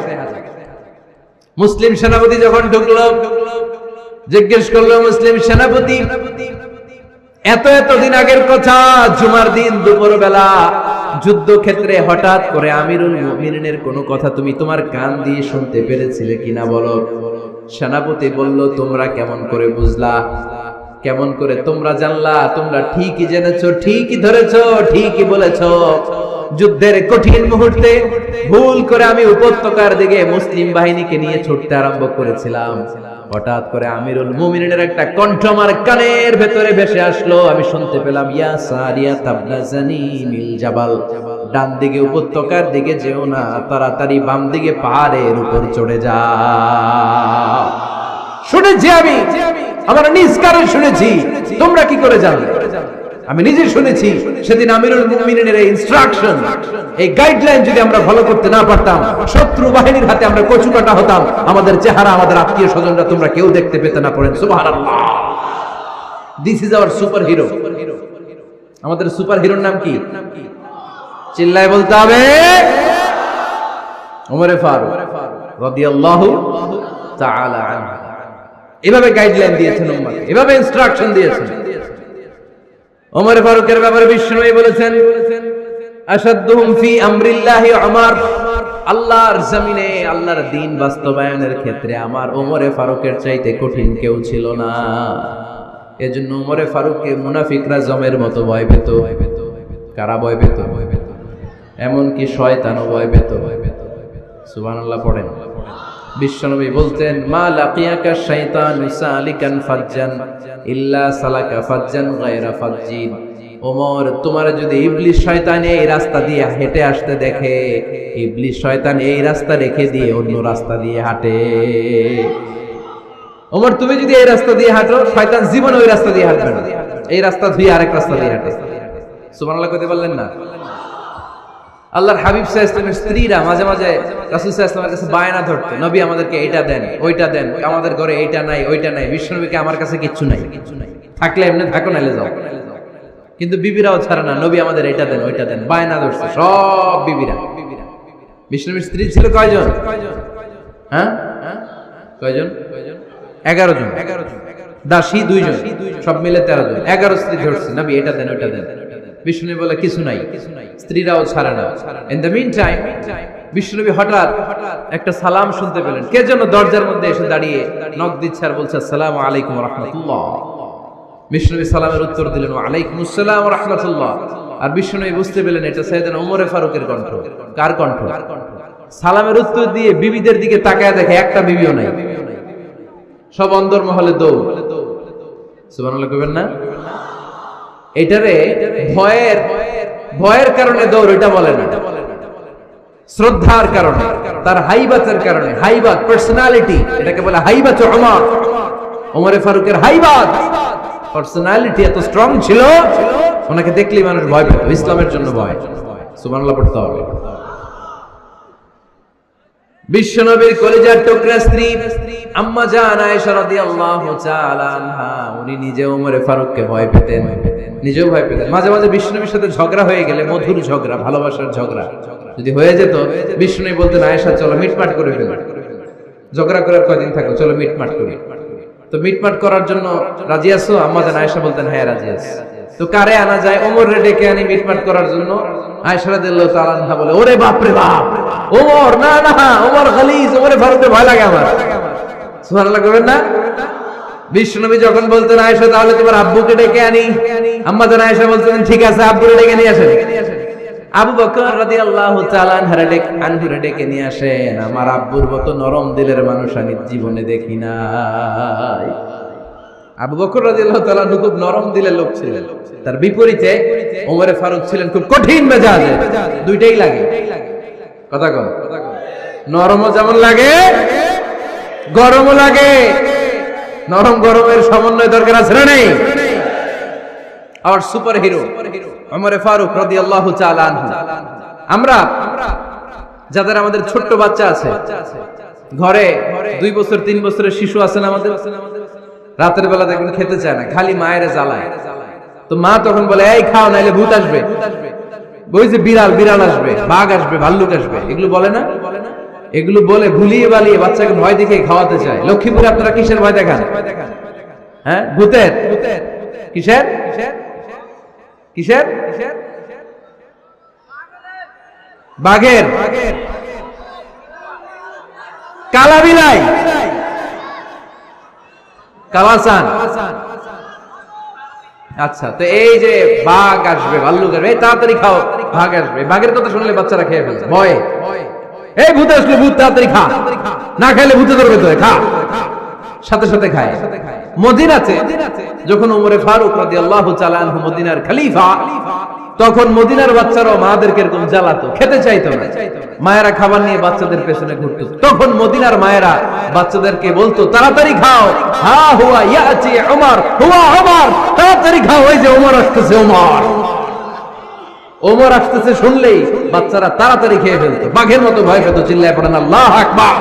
মুসলিম সেনাপতি যখন ঢুকলো, জিজ্ঞেস করলো, মুসলিম সেনাপতি, এত দিন আগের কথা, জুমার দিন দুপুর বেলা যুদ্ধক্ষেত্রে হঠাৎ করে আমিরুল মুমিনিনের কোনো কথা তুমি তোমার কান দিয়ে শুনতে পেরেছিলে কিনা বলো। সেনাপতি বলল, তোমরা কেমন করে বুঝলা, কেমন করে তোমরা জানলা? তোমরা ঠিকই জেনেছো, ঠিকই ধরেছো, ঠিকই বলেছো। যুদ্ধের কঠিন মুহূর্তে ভুল করে আমি উপত্যকার দিকে মুসলিম বাহিনীকে নিয়ে ছুটতে আরম্ভ করেছিলাম, হঠাৎ করে আমিরুল মুমিনিনের একটা কণ্ঠ আমার কানের ভেতরে ভেসে আসলো। আমি শুনতে পেলাম, ইয়া সারিয়াত ইবনে জানিমিল জাবাল, ডান দিকে উপত্যকার দিকে যেও না, তাড়াতাড়ি বাম দিকে পাহাড়ের উপর চড়ে যাও। শুনেছি আমি, আমার নিজ কানে শুনেছি, তোমরা কি করে জানলে? আমি নিজে শুনেছি। সেদিন আমিরুল মুমিনিনের এই ইনস্ট্রাকশন, এই গাইডলাইন যদি আমরা ফলো করতে না পারতাম, শত্রু বাহিনীর হাতে আমরা কচুকাটা হতাম, আমাদের চেহারা, আমাদের আত্মীয় স্বজনরা তোমরা কেউ দেখতে পেতে না। পড়েন সুবহানাল্লাহ। This is our super hero. আমাদের সুপার হিরোর নাম কি? চিল্লায় বলতে হবে, ওমর ফারুক রাদিয়াল্লাহু তাআলা আনহু। এভাবে গাইডলাইন দিয়েছেন উম্মতকে, এভাবে ইনস্ট্রাকশন দিয়েছেন। ওমর ফারুকের ব্যাপারে বিশ্বনবী বলেছেন, আশাদ্দুহুম ফি আমরিল্লাহি উমর, আল্লাহর জমিনে আল্লাহর দ্বীন বাস্তবায়নের ক্ষেত্রে আমার ওমরে ফারুকের চাইতে কঠিন কেউ ছিল না। এজন্য ওমরে ফারুককে মুনাফিকরা জমের মতো ভয় পেত। কারা ভয় পেত? এমনকি শয়তানও ভয় পেত। সুবহানাল্লাহ পড়েন। বিশ্বনবী বলতেন, মা লাকিয়াকা শাইতান সালিকান ফাজ্জান ইল্লা সালাকা ফাজ্জান গায়রা ফাজ্জিন। ওমর, তোমার যদি ইবলিস শয়তান এই রাস্তা দিয়ে হেঁটে আসতে দেখে, ইবলিস শয়তান এই রাস্তা রেখে দিয়ে অন্য রাস্তা দিয়ে হাঁটে। ওমর তুমি যদি এই রাস্তা দিয়ে হাঁটো, শয়তান জীবনে ওই রাস্তা দিয়ে হাঁটবে না, এই রাস্তা ধুয়ে আরেক রাস্তা দিয়ে হাঁটে। সুবহানাল্লাহ কইতে পারলেন না? আল্লাহর হাবিব সাল্লাল্লাহু আলাইহি ওয়াসাল্লামের স্ত্রীরা মাঝে মাঝে রাসূল সাল্লাল্লাহু আলাইহি ওয়াসাল্লামের কাছে বায়না ধরতো, নবী আমাদেরকে এইটা দেন, ওইটা দেন, আমাদের ঘরে এইটা নাই, ওইটা নাই। বিশ্বনবীকে আমার কাছে কিচ্ছু নাই, থাকলে এমনি থাকো, নাইলে যাও। কিন্তু বিবিরাও ছাড়ে না, নবী আমাদের এইটা দেন, ওইটা দেন, বায়না ধরছে সব বিবিরা। বিশ্বনবীর স্ত্রী ছিল কয়জন? হ্যাঁ, কয়জন? 11 জন। দাসী 2 জন, সব মিলে 13 জন। 11 স্ত্রী ধরছে, নবী এটা দেন, ওইটা দেন। বিশ্বনবী বলে কিছু নাই, স্ত্রীরাও ছাড়ে না। ইন দ্য মিন টাইম বিশ্বনবী হঠাৎ একটা সালাম শুনতে পেলেন। কে যেন দরজার মধ্যে এসে দাঁড়িয়ে নক দিচ্ছে আর বলছে আসসালামু আলাইকুম ওয়া রাহমাতুল্লাহ। বিশ্বনবী সালামের উত্তর দিলেন ওয়া আলাইকুম আসসালাম ওয়া রাহমাতুল্লাহ। আর বিশ্বনবী বুঝতে পেলেন এটা সাইয়েদনা ওমর ফারুকের কণ্ঠ। কার কণ্ঠ? সালামের উত্তর দিয়ে বিবিদের দিকে তাকায় দেখে একটা বিবিও নাই, সব অন্দরমহলে দৌড়। সুবহানাল্লাহ কইবেন না? এটারে ভয়ের কারণে দৌড় এটা বলে না, শ্রদ্ধার কারণে, তার হাইবাতের কারণে। হাইবাত পার্সোনালিটি, এটাকে বলে হাইবাত ওমর। ওমরে ফারুকের হাইবাত পার্সোনালিটি এত স্ট্রং ছিল, ওনাকে দেখলেই মানুষ ভয় পেত, ইসলামের জন্য ভয়। সুবহানাল্লাহ পড়তে হবে। বিশ্বনবীর কলিজার টুকরা স্ত্রী আম্মা জান আয়েশা রাদিয়াল্লাহু তাআলা আনহা, উনি নিজে ওমরে ফারুককে ভয় পেতেন, নিজেও ভয় পেতেন। মাঝে মাঝে বিশ্বনবীর সাথে ঝগড়া হয়ে গেলে, মধুর ঝগড়া, ভালোবাসার ঝগড়া যদি হয়ে যেত, বিশ্বনবী বলতেন আয়েশা চলো মিটমাট করে ফেলো, ঝগড়া করার কয়দিন থাকো, চলো মিটমাট করি। তো মিটমাট করার জন্য রাজি আছো? আম্মা জান আয়েশা বলতেন হ্যাঁ রাজি আছি। তো কারে আনা যায়? ওমর রে ডেকে আনি মিটমাট করার জন্য। আয়েশা রাদিয়াল্লাহু তাআলা আনহা বলে ওরে বাপ রে বাপ, ওমর না না, ওমর খালিজ, ওমরে ফারুকের ভয় লাগে আমার। সুবহানাল্লাহ কইবেন না? বিশ্বনবী যখন বলতেন আয়েশা তাহলে তোমার আব্বুকে ডেকে আনি, আম্মা জান আয়েশা বলতেন ঠিক আছে আব্বুরে ডেকে নিয়ে আসেন। আবু বকর রাদিয়াল্লাহু তাআলা আনহুরে ডেকে নিয়ে আসেন। আমার আব্বুর মতো নরম দিলের মানুষ আমি জীবনে দেখি নাই। আবু বকর রাদিয়াল্লাহু তাআলা খুব নরম দিলের লোক ছিলেন, তার বিপরীতে ওমরে ফারুক ছিলেন খুব কঠিন মেজাজে। দুইটাই লাগে, কথা কন, নরমও যেমন লাগে, গরমও লাগে। নরম গরমের সমন্বয় দরকার আছে না নেই? আর সুপার হিরো ওমরে ফারুক রাদিয়াল্লাহু তাআলা আনহু। আমরা যাদের আমাদের ছোট্ট বাচ্চা আছে, ঘরে 2 বছর 3 বছরের শিশু আছেন আমাদের, রাতের বেলা দেখবেন খেতে চায় না, খালি মায়ের জ্বালায়। তো মা তখন বলে এই খাও নাইলে ভূত আসবে, ওই যে বিড়াল আসবে, বাঘ আসবে, ভাল্লুক আসবে, এগুলো বলে না? এগুলো বলে ভুলিয়ে বালিয়ে বাচ্চাকে ভয় দেখে খাওয়াতে চায়। লক্ষ্মীপুরে আপনারা কিসের ভয় দেখান? হ্যাঁ, ভূতের। কিসের? কিসের? বাঘের। কালা বিলাই, কালাসান। আচ্ছা, তো এই যে বাঘ আসবে, ভাল্লুক আসবে, এই তাড়াতাড়ি খাও, বাঘ আসবে। বাঘের কথা শুনলে বাচ্চারা খেয়ে ফেলে ভয়ে, এই ভূত আসলে, ভূত তাড়াতাড়ি খা, না খাইলে ভূতে ধরবে তোরে, খা। সাথে সাথে খায়। মদিনাতে যখন ওমরে ফারুক রাদিয়াল্লাহু তাআলা আনহু মদিনার খলিফা, তখন মদিনার বাচ্চারাও মাদেরকে এরকম জ্বালাতো, খেতে চাইতো না। মায়েরা খাবার নিয়ে বাচ্চাদের পেছনে ঘুরতো। তখন মদিনার মায়েরা বাচ্চাদেরকে বলতো তাড়াতাড়ি খাও, হা হুয়া ইয়াতি ওমর, হুয়া ওমর, তাড়াতাড়ি খাও, ওই যে ওমর আসতেছে, ওমর। ওমর আসতেছে শুনলেই বাচ্চারা তাড়াতাড়ি খেয়ে ফেলতো, বাঘের মতো ভয় পেত। চিল্লায় পড়েন আল্লাহু আকবার।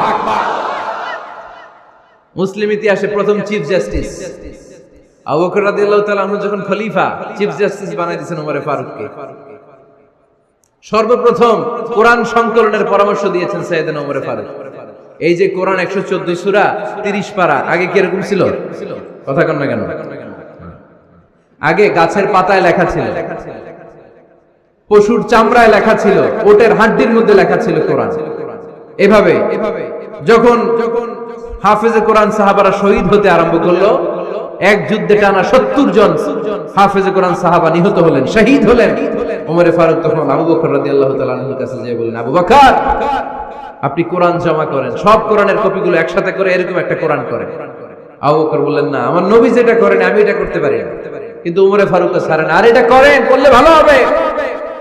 মুসলিম ইতিহাসে প্রথম চিফ জাস্টিস আবু বকর রাদিয়াল্লাহু তাআলা আনহু যখন খলিফা, চিফ জাস্টিস বানাই দিয়েছেন ওমরে ফারুককে। সর্বপ্রথম কোরআন সংকলনের পরামর্শ দিয়েছেন সাইয়েদনা ওমরে ফারুক। এই যে কোরআন 114 সূরা 30 পারা, আগে কি এরকম ছিল? কথা কন না কেন? আগে গাছের পাতায় লেখা ছিল, পশুর চামড়ায় লেখা ছিল, ওটের হাড্ডির মধ্যে লেখা ছিল কোরআন। এভাবে যখন হাফেজে কোরআন সাহাবারা শহীদ হতে আরম্ভ করলো, এক যুদ্ধে টানা 70 জন হাফেজে কোরআন সাহাবা নিহত হলেন, শহীদ হলেন। ওমরে ফারুক তখন আবু বকর রাদিয়াল্লাহু তাআলা আনহুর কাছে যেয়ে বললেন, আবু বকর আপনি কোরআন জমা করেন, সব কোরআনের কপিগুলো একসাথে করে এরকম একটা কোরআন করেন। আবু বকর বললেন না, আমার নবী যেটা করেন আমি এটা করতে পারি না। কিন্তু ওমরে ফারুক ছাড়েন, আর এটা করেন, করলে ভালো হবে,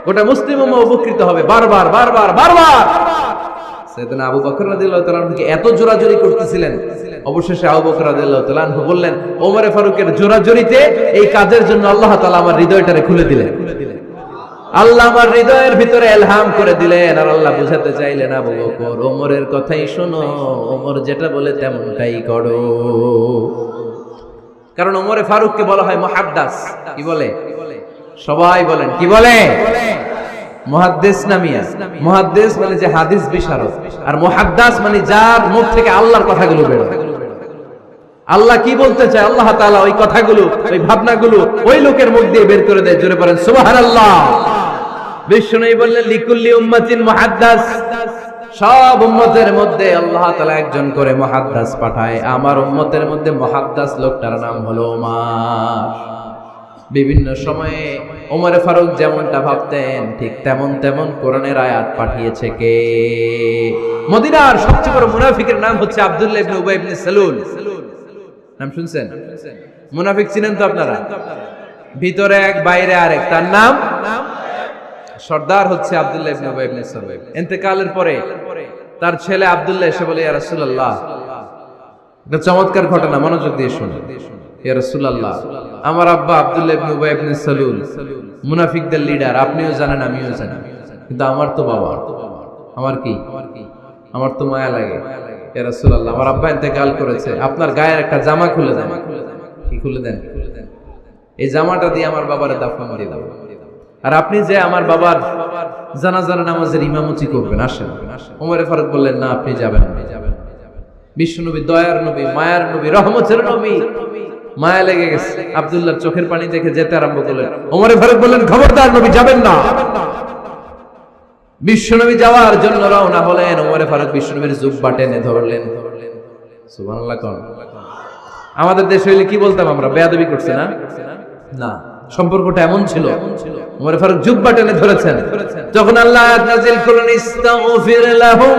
গোটা মুসলিম উম্মাহ উপকৃত হবে। বারবার বারবার বারবার সাইয়েদনা আবু বকর রাদিয়াল্লাহু তাআলা আনহুকে এত জোরাজুরি করতেছিলেন, অবশেষে আবু বকর রাদিয়াল্লাহু তাআলা আনহু বললেন, ওমরে ফারুকের জোরাজুরিতে এই কাজের জন্য আল্লাহ তাআলা আমার হৃদয়টারে খুলে দিলেন। আল্লাহ আমার হৃদয়ের ভিতরে ইলহাম করে দিলেন, আর আল্লাহ বুঝাতে চাইলেন, আবু বকর ওমরের কথাই শোনো, ওমর যেটা বলে তেমনটাই করো। কারণ ওমরে ফারুককে বলা হয় মুহাদ্দাস। কি বলে? সবাই বলেন কি বলে? মুহাদ্দিস নামিয়া। মুহাদ্দিস মানে যে হাদিস বিশারদ, আর মুহাদ্দাস মানে যার মুখ থেকে আল্লাহর কথাগুলো বের হয়। আল্লাহ কি বলতে চায়, আল্লাহ তাআলা ওই কথাগুলো, ওই ভাবনাগুলো ওই লোকের মুখ দিয়ে বের করে দেয়। জোরে পড়েন সুবহানাল্লাহ। বিষ্ণু বললেন লিকুল্লি উম্মাতিন মুহাদ্দাস, সব উম্মতের মধ্যে আল্লাহ তাআলা একজন করে মুহাদ্দাস পাঠায়। আমার উম্মতের মধ্যে মুহাদ্দাস লোকটার নাম হলো ওমর। বিভিন্ন সময়ে ওমরে ফারুক যেমনটা ভাবতেন ঠিক তেমন কোরআনের আয়াত পাঠিয়েছে কে? মদিনার সবচেয়ে বড় মুনাফিকের নাম হচ্ছে আব্দুল্লাহ ইবনে উবাই ইবনে সালুল। নাম শুনছেন? মুনাফিক চিনেন তো আপনারা? ভিতরে এক বাইরে আরেক, তার নাম সর্দার হচ্ছে আব্দুল্লাহ ইবনে উবাই ইবনে সালুল। ইন্তেকালের পরে তার ছেলে আব্দুল্লাহ এসে বলে, ইয়া রাসূলুল্লাহ, একটা চমৎকার ঘটনা, মনোযোগ দিয়ে শুনুন। ইয়া রাসূলুল্লাহ, আমার আব্বা আব্দুল্লাহ ইবনে উবাই ইবনে সালুল মুনাফিকদের লিডার, আপনিও জানেন আমিও জানি, কিন্তু আমার তো বাবা, আমার কি, আমার তো মায়া লাগে। ইয়া রাসূলুল্লাহ, আমার আব্বা ইন্তেকাল করেছে, আপনার গায়ের একটা জামা খুলে দেন। কি খুলে দেন? এই জামাটা দিয়ে আমার বাবারে দাফন দিয়ে দাও, আর আপনি যে আমার বাবার জানাজার নামাজের ইমামতি করবেন, আসেন। ওমরে ফারুক বললেন, না, আপনি যাবেন না। বিশ্বনবী দয়ার নবী, মায়ার নবী, রহমতের নবী, মায়া লেগে গেছে, আব্দুল্লাহর চোখের পানি দেখে যেতে আরম্ভ করলেন। ওমরে ফারুক বললেন, খবরদার, নবী যাবেন না। বিশ্বনবী যাওয়ার জন্য রওনা হলেন। ওমরে ফারুক বিশ্বনবীর জুব্বা টেনে ধরলেন। সুবহানাল্লাহ। আমাদের দেশে হইলে কি বলতাম আমরা? বেয়াদবি করছে না? না, সম্পর্কটা এমন ছিল। ওমর ফারুক জুব্বা টেনে ধরেছেন। যখন আল্লাহ আয়াত নাযিল করলেন, ইস্তাগফির লাহুম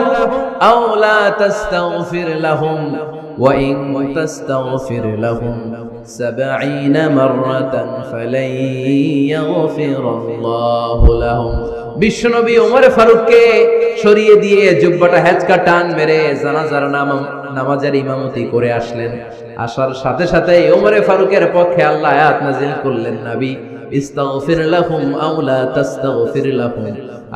আও লা তাস্তাগফির লাহুম ওয়া ইন তাস্তাগফির লাহুম ৭০ মাররাতান ফালাই ইয়াগফিরাল্লাহু লাহুম। বিশ্বনবী ওমর ফারুককে সরিয়ে দিয়ে জুব্বাটা হেঁচকা টান মেরে জানাজার নামাজের ইমামতি করে আসলেন। আসার সাথে সাথে ওমরে ফারুকের পক্ষে আল্লাহ আয়াত নাযিল করলেন, নবী, ইস্তাগফির লাহুম আও লা তাস্তাগফির লাহুম,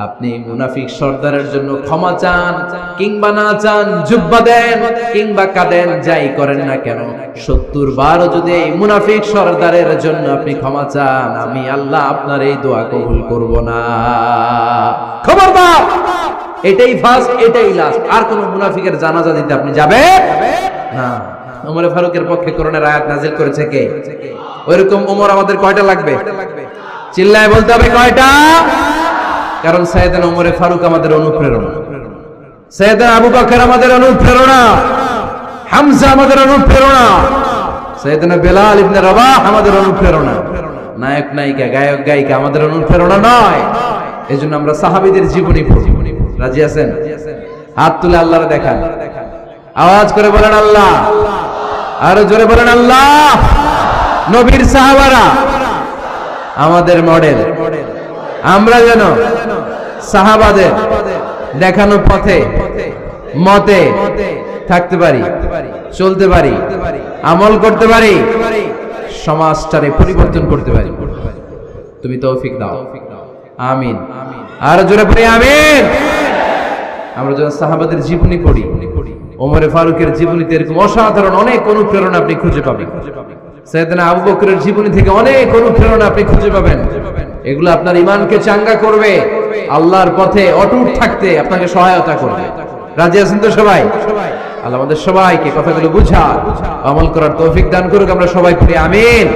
আপনি মুনাফিক সর্দারের জন্য ক্ষমা চান কিংবা না চান, জুব্বা দেন কিংবা কাঁদেন, যাই করেন না কেন, ৭০ বার যদি এই মুনাফিক সর্দারের জন্য আপনি ক্ষমা চান, আমি আল্লাহ আপনার এই দোয়া কবুল করব না। খবরদার, এটাই ফার্স্ট, এটাই লাস্ট, আর কোন মুনাফিকের জানাজা দিতে আপনি যাবেন না। ওমর ফারুকের পক্ষে কোরআনের আয়াত নাযিল করেছে কে? ওইরকম ওমর আমাদের কয়টা লাগবে? চিল্লায় বলতে হবে কয়টা? কারণ সাইয়েদনা ওমর ফারুক আমাদের অনুপ্রেরণা, সাইয়েদনা আবু বকর আমাদের অনুপ্রেরণা, হামজা আমাদের অনুপ্রেরণা, সাইয়েদনা বেলাল ইবনে রাবাহ আমাদের অনুপ্রেরণা। নায়ক নায়িকা, গায়ক গায়িকা আমাদের অনুপ্রেরণা নয়। এজন্য আমরা সাহাবীদের জীবনী পড়ি। রাজি আছেন? হাত তুলে আল্লাহরে দেখান, আওয়াজ করে বলেন আল্লাহ, আরো জোরে বলেন আল্লাহ। নবীর সাহাবারা আমাদের মডেল, আমরা যেন সাহাবাদের দেখানো পথে মতে থাকতে পারি, চলতে পারি, আমল করতে পারি, সমাজটারে পরিবর্তন করতে পারি। তুমি তৌফিক দাও, আমিন। আর জোরে পড়ি আমিন। আমরা যখন সাহাবাদের জীবনী পড়ি, ওমর ফারুকের জীবনীতে এরকম অসাধারণ অনেক অনুপ্রেরণা আপনি খুঁজে পাবেন। সাইয়েদনা আবু বকরের জীবনী থেকে অনেক অনুপ্রেরণা আপনি খুঁজে পাবেন। এগুলো আপনার ঈমানকে চাঙ্গা করবে, আল্লাহর পথে অটুট থাকতে আপনাকে সহায়তা করবে। রাজি আছেন তো সবাই? আল্লাহ আমাদের সবাইকে কথাগুলো বুঝা আমল করার তৌফিক দান করুক। আমরা সবাই পড়ি আমিন।